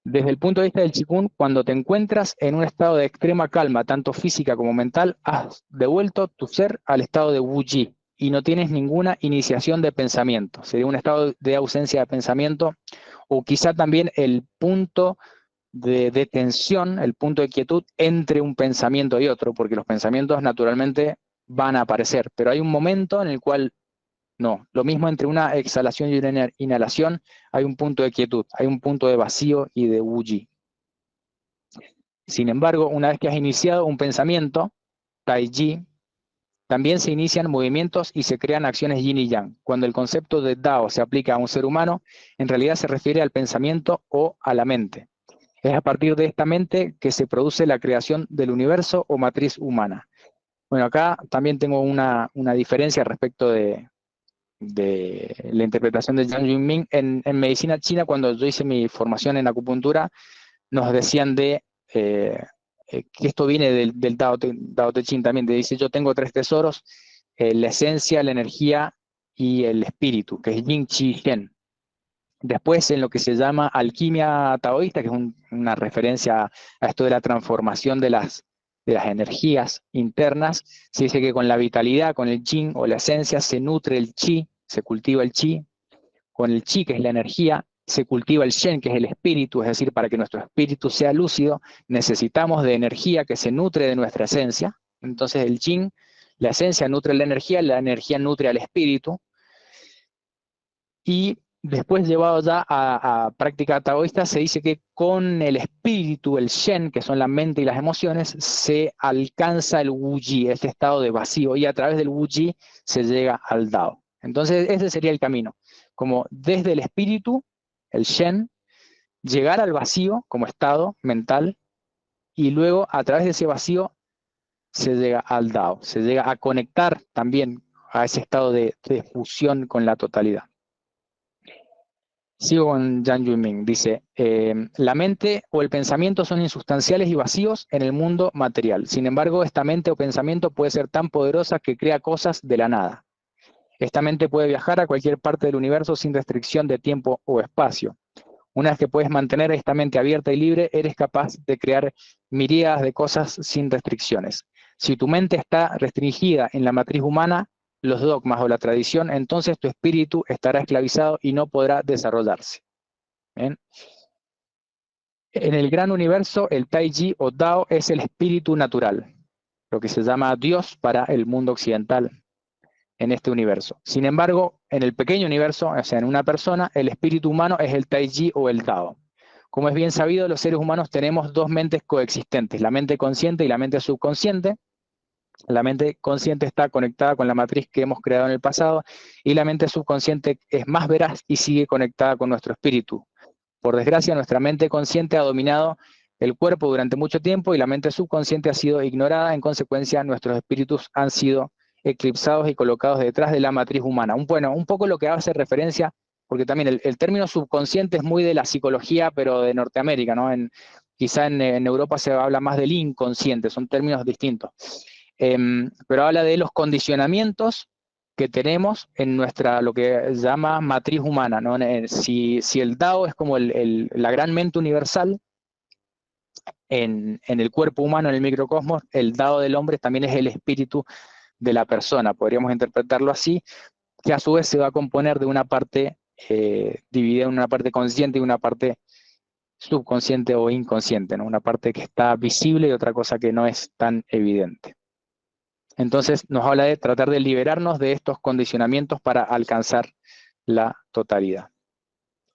Desde el punto de vista del Qigong, cuando te encuentras en un estado de extrema calma, tanto física como mental, has devuelto tu ser al estado de Wu Yi y no tienes ninguna iniciación de pensamiento. Sería un estado de ausencia de pensamiento, o quizá también el punto de tensión, el punto de quietud entre un pensamiento y otro, porque los pensamientos naturalmente van a aparecer, pero hay un momento en el cual no. Lo mismo entre una exhalación y una inhalación, hay un punto de quietud, hay un punto de vacío y de Wu Yi. Sin embargo, una vez que has iniciado un pensamiento, Tai Chi, también se inician movimientos y se crean acciones yin y yang. Cuando el concepto de Dao se aplica a un ser humano, en realidad se refiere al pensamiento o a la mente. Es a partir de esta mente que se produce la creación del universo o matriz humana. Bueno, acá también tengo una diferencia respecto de la interpretación de Jiang Yunming. En medicina china, cuando yo hice mi formación en acupuntura, nos decían que esto viene del Tao Te Ching también, te dice: yo tengo tres tesoros, la esencia, la energía y el espíritu, que es Yin, Qi, Shen. Después, en lo que se llama alquimia taoísta, que es una referencia a esto de la transformación de las energías internas, se dice que con la vitalidad, con el yin o la esencia, se nutre el chi, se cultiva el chi. Con el chi, que es la energía, se cultiva el shen, que es el espíritu. Es decir, para que nuestro espíritu sea lúcido, necesitamos de energía que se nutre de nuestra esencia. Entonces el yin, la esencia, nutre la energía nutre al espíritu. Y después, llevado ya a práctica taoísta, se dice que con el espíritu, el shen, que son la mente y las emociones, se alcanza el wu yi, este estado de vacío, y a través del wu yi se llega al Dao. Entonces ese sería el camino, como desde el espíritu, el shen, llegar al vacío como estado mental, y luego a través de ese vacío se llega al Dao, se llega a conectar también a ese estado de fusión con la totalidad. Sigo con Jiang Yunming. Dice: la mente o el pensamiento son insustanciales y vacíos en el mundo material. Sin embargo, esta mente o pensamiento puede ser tan poderosa que crea cosas de la nada. Esta mente puede viajar a cualquier parte del universo sin restricción de tiempo o espacio. Una vez que puedes mantener esta mente abierta y libre, eres capaz de crear miríadas de cosas sin restricciones. Si tu mente está restringida en la matriz humana, los dogmas o la tradición, entonces tu espíritu estará esclavizado y no podrá desarrollarse. ¿Bien? En el gran universo, el Tai Chi o Dao es el espíritu natural, lo que se llama Dios para el mundo occidental en este universo. Sin embargo, en el pequeño universo, o sea, en una persona, el espíritu humano es el Tai Chi o el Dao. Como es bien sabido, los seres humanos tenemos dos mentes coexistentes, la mente consciente y la mente subconsciente. La mente consciente está conectada con la matriz que hemos creado en el pasado, y la mente subconsciente es más veraz y sigue conectada con nuestro espíritu. Por desgracia, nuestra mente consciente ha dominado el cuerpo durante mucho tiempo y la mente subconsciente ha sido ignorada. En consecuencia, nuestros espíritus han sido eclipsados y colocados detrás de la matriz humana. Bueno, un poco lo que hace referencia, porque también el término subconsciente es muy de la psicología, pero de Norteamérica, ¿no? Quizá en Europa se habla más del inconsciente, son términos distintos. Pero habla de los condicionamientos que tenemos en nuestra, lo que se llama matriz humana, ¿no? Si el Dao es como la gran mente universal en el cuerpo humano, en el microcosmos, el Dao del hombre también es el espíritu de la persona, podríamos interpretarlo así, que a su vez se va a componer de una parte dividida en una parte consciente y una parte subconsciente o inconsciente, ¿no? Una parte que está visible y otra cosa que no es tan evidente. Entonces nos habla de tratar de liberarnos de estos condicionamientos para alcanzar la totalidad.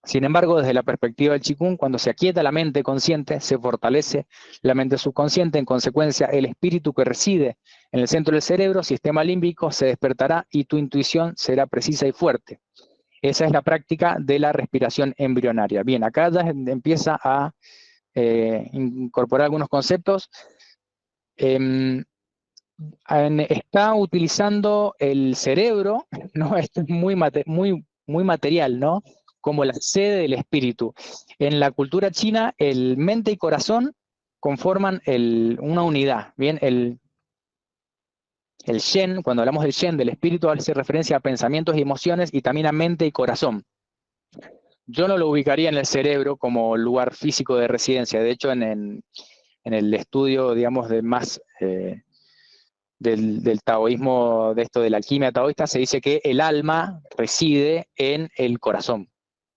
Sin embargo, desde la perspectiva del Qigong, cuando se aquieta la mente consciente, se fortalece la mente subconsciente, en consecuencia, el espíritu que reside en el centro del cerebro, sistema límbico, se despertará y tu intuición será precisa y fuerte. Esa es la práctica de la respiración embrionaria. Bien, acá ya empieza a incorporar algunos conceptos. Está utilizando el cerebro, ¿no? Esto es muy material, ¿no? Como la sede del espíritu. En la cultura china, el mente y corazón conforman una unidad, ¿bien? El Shen, cuando hablamos del Shen, del espíritu, hace referencia a pensamientos y emociones y también a mente y corazón. Yo no lo ubicaría en el cerebro como lugar físico de residencia. De hecho, en el estudio, digamos, de más del taoísmo, de esto de la alquimia taoísta, se dice que el alma reside en el corazón,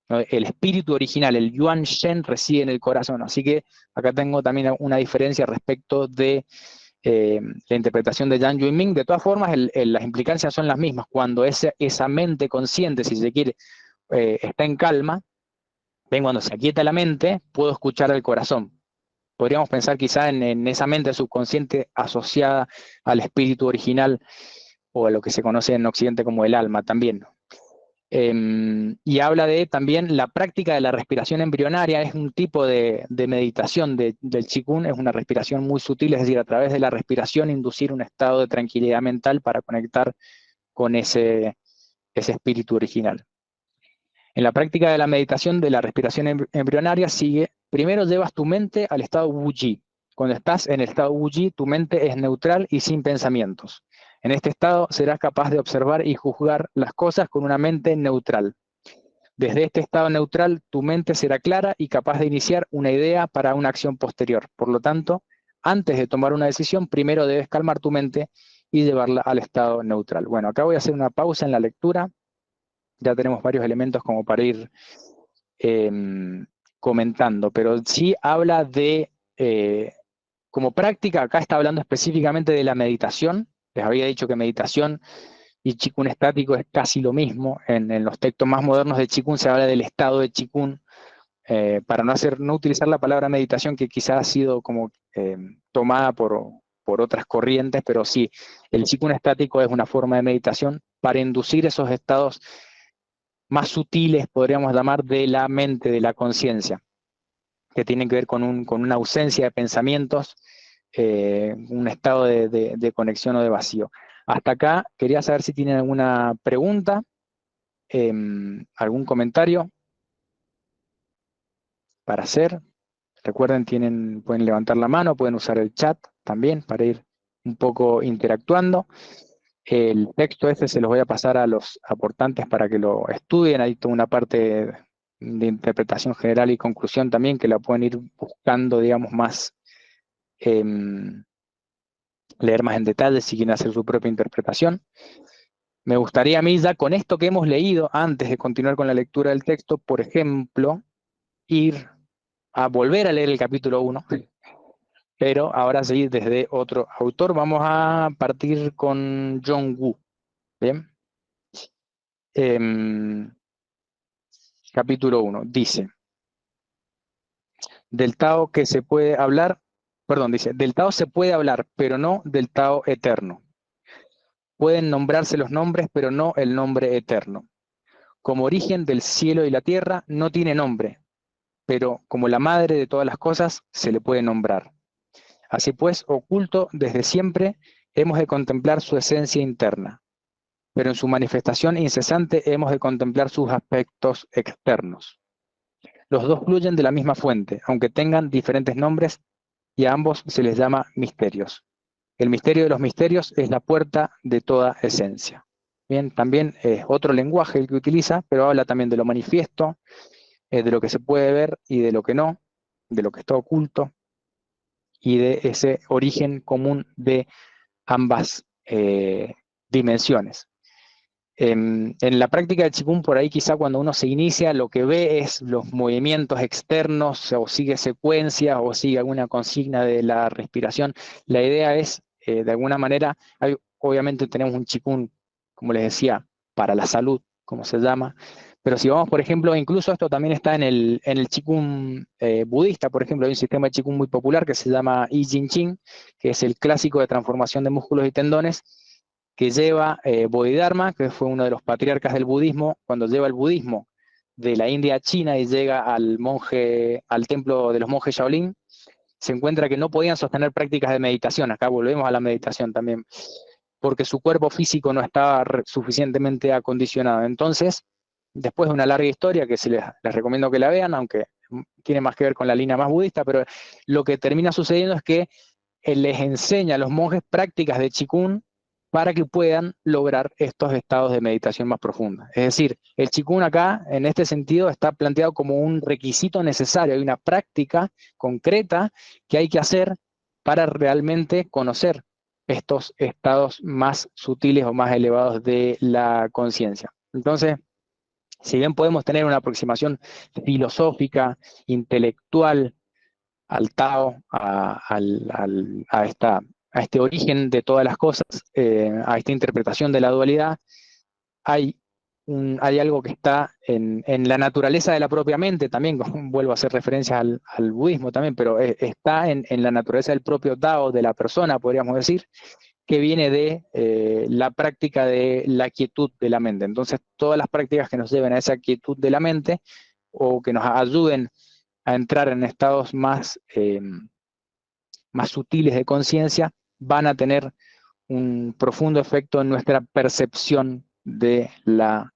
¿no? El espíritu original, el Yuan Shen, reside en el corazón. Así que acá tengo también una diferencia respecto de la interpretación de Yang Yuanming. De todas formas, las implicancias son las mismas. Cuando esa mente consciente, si se quiere, está en calma, ven, cuando se aquieta la mente, puedo escuchar al corazón. Podríamos pensar quizá en esa mente subconsciente asociada al espíritu original o a lo que se conoce en Occidente como el alma también. Y habla de también la práctica de la respiración embrionaria. Es un tipo de meditación del Qigong, es una respiración muy sutil, es decir, a través de la respiración inducir un estado de tranquilidad mental para conectar con ese espíritu original. En la práctica de la meditación de la respiración embrionaria sigue, primero llevas tu mente al estado Wu-Yi. Cuando estás en el estado Wu-Yi, tu mente es neutral y sin pensamientos. En este estado serás capaz de observar y juzgar las cosas con una mente neutral. Desde este estado neutral, tu mente será clara y capaz de iniciar una idea para una acción posterior. Por lo tanto, antes de tomar una decisión, primero debes calmar tu mente y llevarla al estado neutral. Bueno, acá voy a hacer una pausa en la lectura. Ya tenemos varios elementos como para ir eh, comentando, pero sí habla de, como práctica, acá está hablando específicamente de la meditación. Les había dicho que meditación y Qigong estático es casi lo mismo. En los textos más modernos de Qigong se habla del estado de Qigong, para no utilizar la palabra meditación, que quizás ha sido como tomada por otras corrientes, pero sí, el Qigong estático es una forma de meditación para inducir esos estados más sutiles, podríamos llamar, de la mente, de la conciencia, que tienen que ver con una ausencia de pensamientos, un estado de conexión o de vacío. Hasta acá quería saber si tienen alguna pregunta, algún comentario para hacer. Recuerden, pueden levantar la mano, pueden usar el chat también para ir un poco interactuando. El texto este se los voy a pasar a los aportantes para que lo estudien. Hay toda una parte de interpretación general y conclusión también que la pueden ir buscando, digamos, más, leer más en detalle si quieren hacer su propia interpretación. Me gustaría a mí, ya con esto que hemos leído, antes de continuar con la lectura del texto, por ejemplo, ir a volver a leer el capítulo 1, pero ahora sí desde otro autor. Vamos a partir con John Woo. Bien. Capítulo 1 dice, del Tao que se puede hablar, perdón, dice, del Tao se puede hablar, pero no del Tao eterno. Pueden nombrarse los nombres, pero no el nombre eterno. Como origen del cielo y la tierra, no tiene nombre, pero como la madre de todas las cosas, se le puede nombrar. Así pues, oculto desde siempre, hemos de contemplar su esencia interna, pero en su manifestación incesante hemos de contemplar sus aspectos externos. Los dos fluyen de la misma fuente, aunque tengan diferentes nombres, y a ambos se les llama misterios. El misterio de los misterios es la puerta de toda esencia. Bien, también es otro lenguaje el que utiliza, pero habla también de lo manifiesto, de lo que se puede ver y de lo que no, de lo que está oculto, y de ese origen común de ambas dimensiones. En la práctica del Qigong, por ahí quizá cuando uno se inicia, lo que ve es los movimientos externos, o sigue secuencias, o sigue alguna consigna de la respiración. La idea es, de alguna manera, obviamente tenemos un Qigong, como les decía, para la salud, como se llama, Pero si vamos, por ejemplo, incluso esto también está en el Qigong budista, por ejemplo, hay un sistema de Qigong muy popular que se llama I Ching Ching, que es el clásico de transformación de músculos y tendones, que lleva Bodhidharma, que fue uno de los patriarcas del budismo, cuando lleva el budismo de la India a China y llega al templo de los monjes Shaolin, se encuentra que no podían sostener prácticas de meditación. Acá volvemos a la meditación también, porque su cuerpo físico no estaba suficientemente acondicionado. Entonces, después de una larga historia que les recomiendo que la vean, aunque tiene más que ver con la línea más budista, pero lo que termina sucediendo es que él les enseña a los monjes prácticas de Qigong para que puedan lograr estos estados de meditación más profunda. Es decir, el Qigong acá, en este sentido, está planteado como un requisito necesario, hay una práctica concreta que hay que hacer para realmente conocer estos estados más sutiles o más elevados de la conciencia. Entonces, si bien podemos tener una aproximación filosófica, intelectual, al Tao, a este origen de todas las cosas, a esta interpretación de la dualidad, hay, hay algo que está en la naturaleza de la propia mente también, vuelvo a hacer referencia al budismo también, pero está en la naturaleza del propio Tao, de la persona, podríamos decir, que viene de la práctica de la quietud de la mente. Entonces, todas las prácticas que nos lleven a esa quietud de la mente o que nos ayuden a entrar en estados más sutiles de conciencia, van a tener un profundo efecto en nuestra percepción de la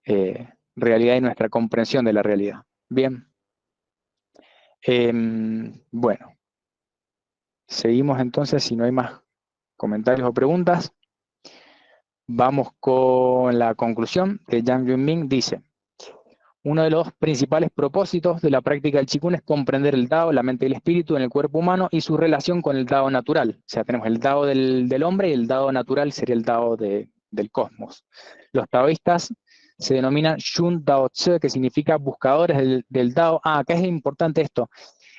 realidad y nuestra comprensión de la realidad. Bien. Bueno, seguimos entonces, si no hay más comentarios o preguntas. Vamos con la conclusión de Yang Yunming. Dice: uno de los principales propósitos de la práctica del Qigong es comprender el Tao, la mente y el espíritu en el cuerpo humano y su relación con el Tao natural. O sea, tenemos el Tao del hombre y el Tao natural sería el Tao del cosmos. Los taoístas se denominan Shun Tao Tse, que significa buscadores del Tao. Acá es importante esto.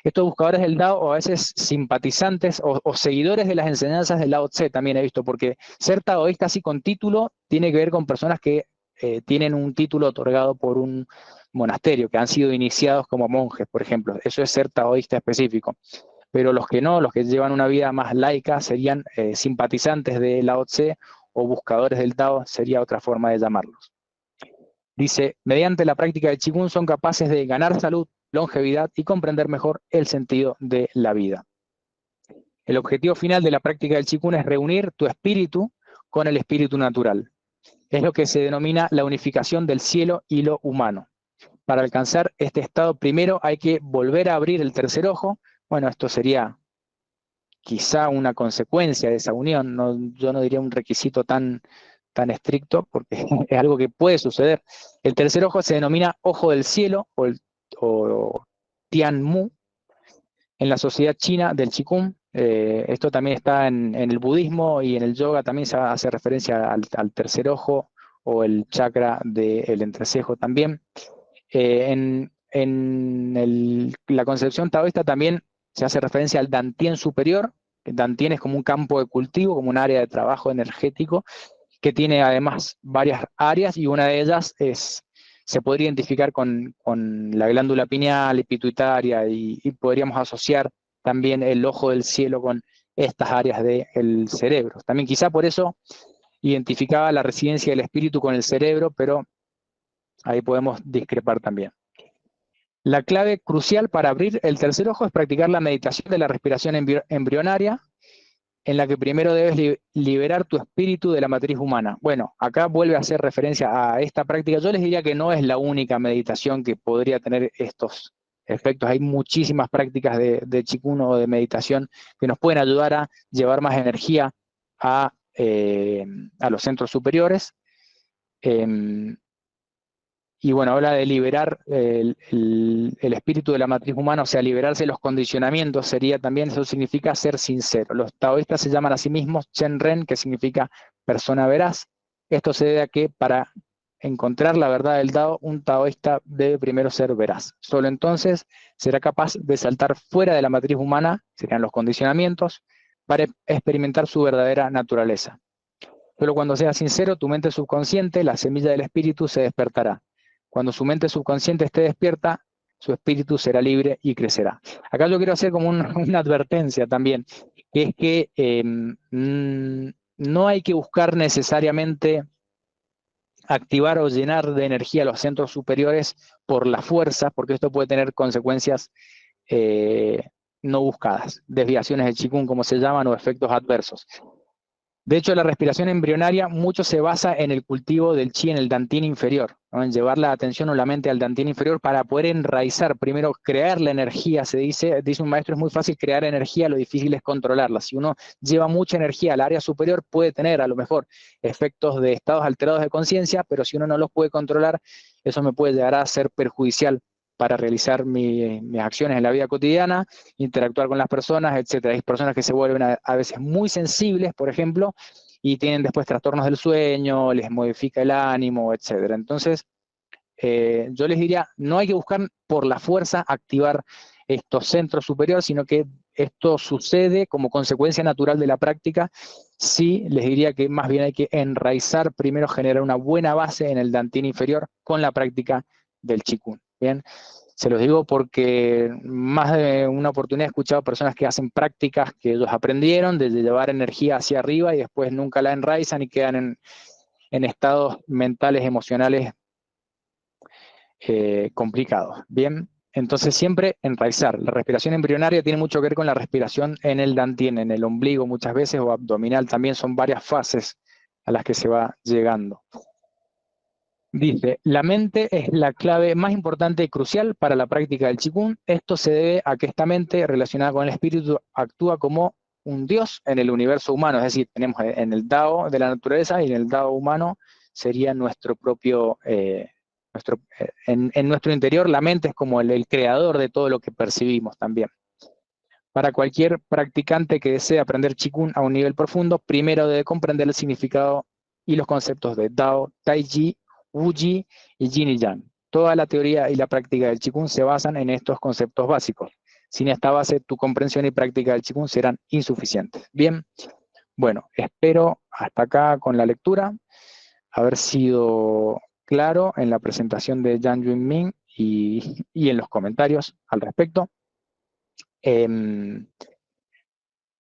Estos buscadores del Tao, o a veces simpatizantes o seguidores de las enseñanzas del Lao Tse, también he visto, porque ser taoísta así con título tiene que ver con personas que tienen un título otorgado por un monasterio, que han sido iniciados como monjes, por ejemplo. Eso es ser taoísta específico. Pero los que no, los que llevan una vida más laica, serían simpatizantes de Lao Tse o buscadores del Tao, sería otra forma de llamarlos. Dice: mediante la práctica del Qigong son capaces de ganar salud, longevidad y comprender mejor el sentido de la vida. El objetivo final de la práctica del Qigong es reunir tu espíritu con el espíritu natural. Es lo que se denomina la unificación del cielo y lo humano. Para alcanzar este estado, primero hay que volver a abrir el tercer ojo. Bueno, esto sería quizá una consecuencia de esa unión, yo no diría un requisito tan estricto, porque es algo que puede suceder. El tercer ojo se denomina ojo del cielo, o Tianmu, en la sociedad china del Qigong. Esto también está en el budismo y en el yoga también se hace referencia al tercer ojo o el chakra del entrecejo también. La concepción taoísta también se hace referencia al Dantien superior. El Dantien es como un campo de cultivo, como un área de trabajo energético, que tiene además varias áreas, y una de ellas se podría identificar con la glándula pineal y pituitaria, y podríamos asociar también el ojo del cielo con estas áreas del cerebro. También quizá por eso identificaba la residencia del espíritu con el cerebro, pero ahí podemos discrepar también. La clave crucial para abrir el tercer ojo es practicar la meditación de la respiración embrionaria, en la que primero debes liberar tu espíritu de la matriz humana. Bueno, acá vuelve a hacer referencia a esta práctica. Yo les diría que no es la única meditación que podría tener estos efectos. Hay muchísimas prácticas de Qigong o de meditación que nos pueden ayudar a llevar más energía a los centros superiores. Y bueno, habla de liberar el espíritu de la matriz humana, o sea, liberarse de los condicionamientos, sería también, eso significa ser sincero. Los taoístas se llaman a sí mismos Chen Ren, que significa persona veraz. Esto se debe a que para encontrar la verdad del Tao, un taoísta debe primero ser veraz. Solo entonces será capaz de saltar fuera de la matriz humana, serían los condicionamientos, para experimentar su verdadera naturaleza. Solo cuando seas sincero, tu mente subconsciente, la semilla del espíritu, se despertará. Cuando su mente subconsciente esté despierta, su espíritu será libre y crecerá. Acá yo quiero hacer como una advertencia también, que es que no hay que buscar necesariamente activar o llenar de energía los centros superiores por la fuerza, porque esto puede tener consecuencias eh, no buscadas, desviaciones del Qigong, como se llaman, o efectos adversos. De hecho, la respiración embrionaria mucho se basa en el cultivo del chi en el dantian inferior, ¿no? En llevar la atención o la mente al dantian inferior para poder enraizar, primero crear la energía, dice un maestro, es muy fácil crear energía, lo difícil es controlarla. Si uno lleva mucha energía al área superior, puede tener a lo mejor efectos de estados alterados de conciencia, pero si uno no los puede controlar, eso me puede llegar a ser perjudicial para realizar mis acciones en la vida cotidiana, interactuar con las personas, etcétera. Hay personas que se vuelven a veces muy sensibles, por ejemplo, y tienen después trastornos del sueño, les modifica el ánimo, etcétera. Entonces, yo les diría, no hay que buscar por la fuerza activar estos centros superiores, sino que esto sucede como consecuencia natural de la práctica. Sí, les diría que más bien hay que enraizar, primero generar una buena base en el dantian inferior con la práctica del Qigong. Bien, se los digo porque más de una oportunidad he escuchado personas que hacen prácticas que ellos aprendieron de llevar energía hacia arriba y después nunca la enraizan y quedan en estados mentales, emocionales complicados. Bien, entonces siempre enraizar. La respiración embrionaria tiene mucho que ver con la respiración en el dantian, en el ombligo muchas veces, o abdominal también, son varias fases a las que se va llegando. Dice, la mente es la clave más importante y crucial para la práctica del Qigong. Esto se debe a que esta mente relacionada con el espíritu actúa como un dios en el universo humano. Es decir, tenemos en el Dao de la naturaleza y en el Dao humano sería nuestro propio, en nuestro interior la mente es como el creador de todo lo que percibimos también. Para cualquier practicante que desee aprender Qigong a un nivel profundo, primero debe comprender el significado y los conceptos de Dao, Tai Chi, Wu Ji y Yin y Yang. Toda la teoría y la práctica del Qigong se basan en estos conceptos básicos. Sin esta base, tu comprensión y práctica del Qigong serán insuficientes. Bien, bueno, espero hasta acá con la lectura, haber sido claro en la presentación de Yang Junmin y en los comentarios al respecto.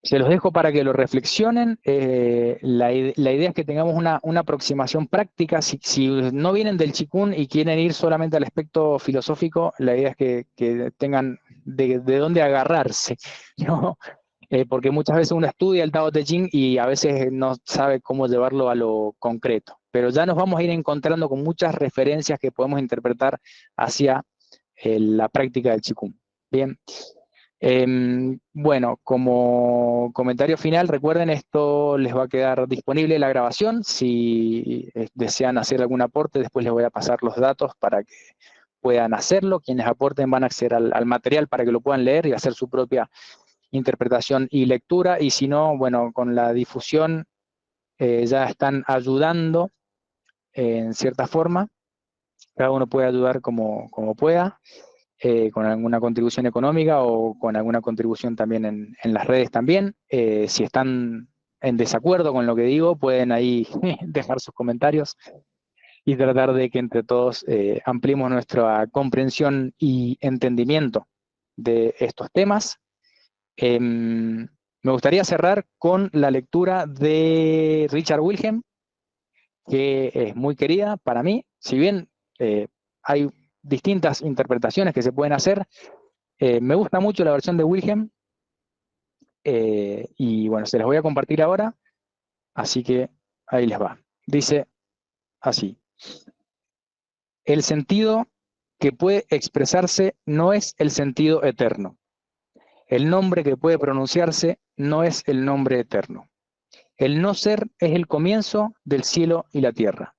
Se los dejo para que lo reflexionen. La idea es que tengamos una aproximación práctica. Si no vienen del Qigong y quieren ir solamente al aspecto filosófico, la idea es que tengan de dónde agarrarse, ¿no? Porque muchas veces uno estudia el Tao Te Ching y a veces no sabe cómo llevarlo a lo concreto. Pero ya nos vamos a ir encontrando con muchas referencias que podemos interpretar hacia la práctica del Qigong. Bien. Bueno, como comentario final, recuerden, esto les va a quedar disponible la grabación. Si desean hacer algún aporte, después les voy a pasar los datos para que puedan hacerlo. Quienes aporten van a acceder al material para que lo puedan leer y hacer su propia interpretación y lectura. Y si no, bueno, con la difusión ya están ayudando en cierta forma. Cada uno puede ayudar como pueda. Con alguna contribución económica o con alguna contribución también en las redes también. Si están en desacuerdo con lo que digo, pueden ahí dejar sus comentarios y tratar de que entre todos ampliemos nuestra comprensión y entendimiento de estos temas. Me gustaría cerrar con la lectura de Richard Wilhelm, que es muy querida para mí, si bien hay distintas interpretaciones que se pueden hacer. Me gusta mucho la versión de Wilhelm, y bueno, se las voy a compartir ahora, así que ahí les va. Dice así: el sentido que puede expresarse no es el sentido eterno. El nombre que puede pronunciarse no es el nombre eterno. El no ser es el comienzo del cielo y la tierra,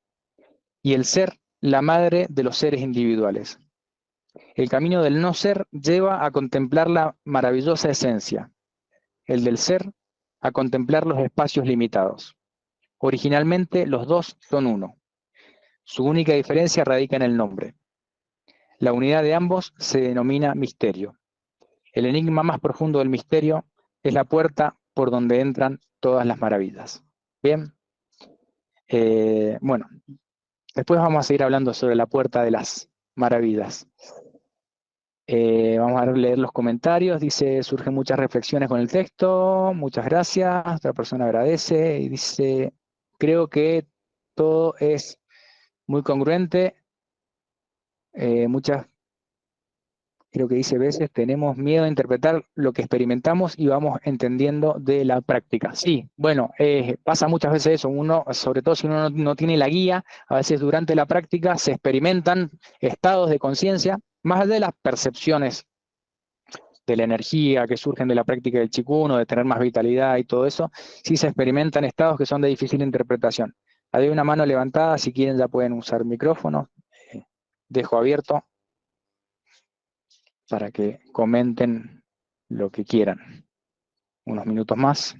y el ser la madre de los seres individuales. El camino del no ser lleva a contemplar la maravillosa esencia, el del ser a contemplar los espacios limitados. Originalmente los dos son uno. Su única diferencia radica en el nombre. La unidad de ambos se denomina misterio. El enigma más profundo del misterio es la puerta por donde entran todas las maravillas. Bien, bueno, Después vamos a seguir hablando sobre la puerta de las maravillas. Vamos a leer los comentarios. Dice, surgen muchas reflexiones con el texto. Muchas gracias. Otra persona agradece y dice, creo que todo es muy congruente. Muchas, creo que dice veces, tenemos miedo a interpretar lo que experimentamos y vamos entendiendo de la práctica. Sí, bueno, pasa muchas veces eso. Uno, sobre todo si uno no tiene la guía, a veces durante la práctica se experimentan estados de conciencia, más allá de las percepciones de la energía que surgen de la práctica del Qigong, de tener más vitalidad y todo eso, sí se experimentan estados que son de difícil interpretación. Hay una mano levantada, si quieren ya pueden usar micrófono. Dejo abierto para que comenten lo que quieran. Unos minutos más.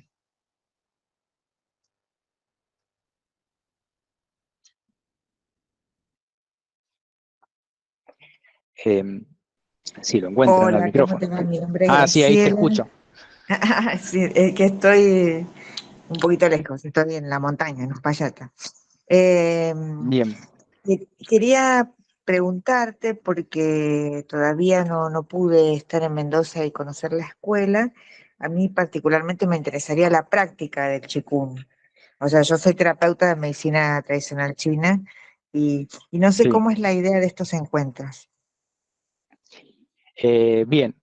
Si lo encuentran al Hola, ¿cómo micrófono. te va? Mi nombre es Ah, sí, ahí te Graciela. escucho. Sí, es que estoy un poquito lejos, estoy en la montaña, en Uspallata. Eh, Bien, Quería preguntarte, porque todavía no pude estar en Mendoza y conocer la escuela. A mí particularmente me interesaría la práctica del Qigong. O sea, yo soy terapeuta de medicina tradicional china y no sé sí. cómo es la idea de estos encuentros. Bien,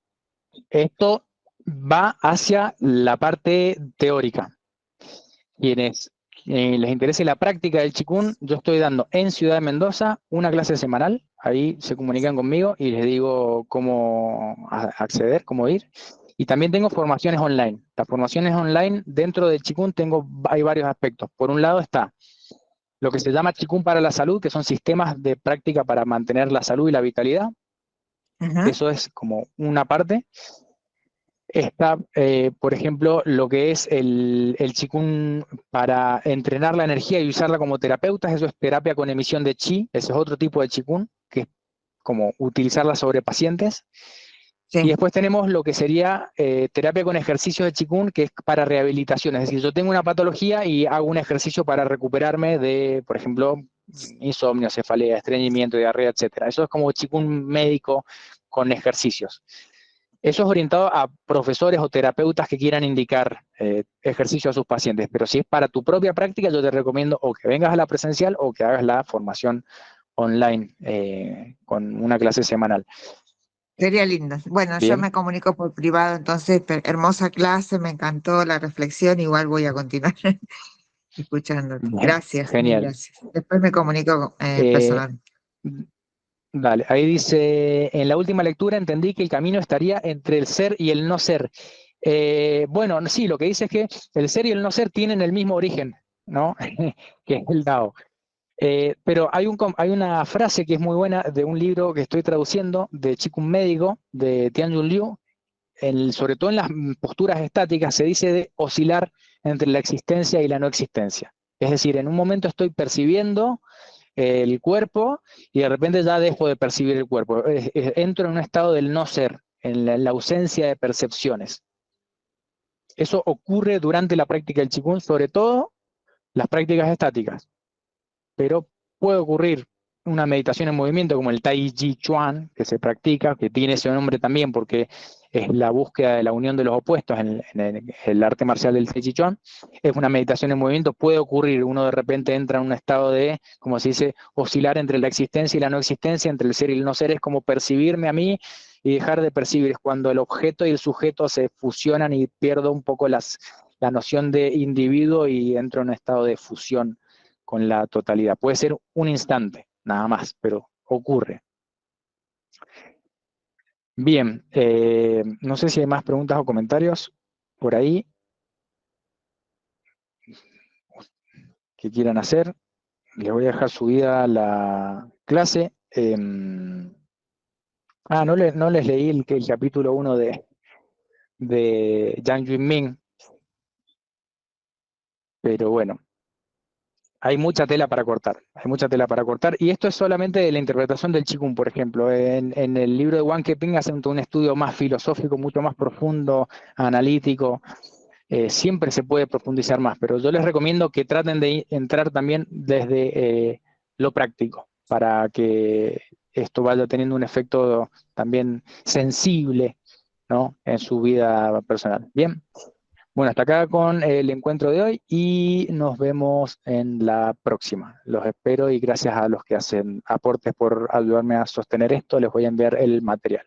esto va hacia la parte teórica. Quienes les interese la práctica del Qigong, yo estoy dando en Ciudad de Mendoza una clase semanal. Ahí se comunican conmigo y les digo cómo acceder, cómo ir. Y también tengo formaciones online. Las formaciones online dentro del Qigong hay varios aspectos. Por un lado está lo que se llama Qigong para la salud, que son sistemas de práctica para mantener la salud y la vitalidad. Ajá. Eso es como una parte. Está, por ejemplo, lo que es el Qigong para entrenar la energía y usarla como terapeutas. Eso es terapia con emisión de chi. Ese es otro tipo de Qigong, que es como utilizarla sobre pacientes. Y Sí. después tenemos lo que sería terapia con ejercicios de Qigong, que es para rehabilitación. Es decir, yo tengo una patología y hago un ejercicio para recuperarme de, por ejemplo, insomnio, cefalea, estreñimiento, diarrea, etcétera. Eso es como Qigong médico con ejercicios. Eso es orientado a profesores o terapeutas que quieran indicar ejercicio a sus pacientes, pero si es para tu propia práctica, yo te recomiendo o que vengas a la presencial o que hagas la formación online con una clase semanal. Sería lindo. Bueno, yo Bien, me comunico por privado, entonces, hermosa clase, me encantó la reflexión, igual voy a continuar escuchándote. bien, Gracias, mil genial. gracias. Después me comunico Eh, personalmente. Dale, ahí dice, en la última lectura entendí que el camino estaría entre el ser y el no ser. Bueno, sí, lo que dice es que el ser y el no ser tienen el mismo origen, ¿no? Que es el Dao. Pero hay una frase que es muy buena de un libro que estoy traduciendo, de Qigong Médico, de Tianjun Liu, sobre todo en las posturas estáticas, se dice de oscilar entre la existencia y la no existencia. Es decir, en un momento estoy percibiendo el cuerpo y de repente ya dejo de percibir el cuerpo. Entro en un estado del no ser, en la ausencia de percepciones. Eso ocurre durante la práctica del Qigong, sobre todo las prácticas estáticas, pero puede ocurrir una meditación en movimiento como el Tai Chi Chuan, que se practica, que tiene ese nombre también porque es la búsqueda de la unión de los opuestos en el arte marcial del Tai Chi Chuan. Es una meditación en movimiento, puede ocurrir, uno de repente entra en un estado de, como se dice, oscilar entre la existencia y la no existencia, entre el ser y el no ser, es como percibirme a mí y dejar de percibir, es cuando el objeto y el sujeto se fusionan y pierdo un poco la noción de individuo y entro en un estado de fusión con la totalidad. Puede ser un instante, nada más, pero ocurre. Bien, no sé si hay más preguntas o comentarios por ahí que quieran hacer. Les voy a dejar subida la clase. No les leí el capítulo 1 de Yang Yuanming, pero bueno, hay mucha tela para cortar, hay mucha tela para cortar, y esto es solamente de la interpretación del Qigong, por ejemplo. En el libro de Wang Keping hacen un estudio más filosófico, mucho más profundo, analítico. Siempre se puede profundizar más, pero yo les recomiendo que traten de entrar también desde lo práctico, para que esto vaya teniendo un efecto también sensible, ¿no? En su vida personal. Bien, bueno, hasta acá con el encuentro de hoy y nos vemos en la próxima. Los espero y gracias a los que hacen aportes por ayudarme a sostener esto, les voy a enviar el material.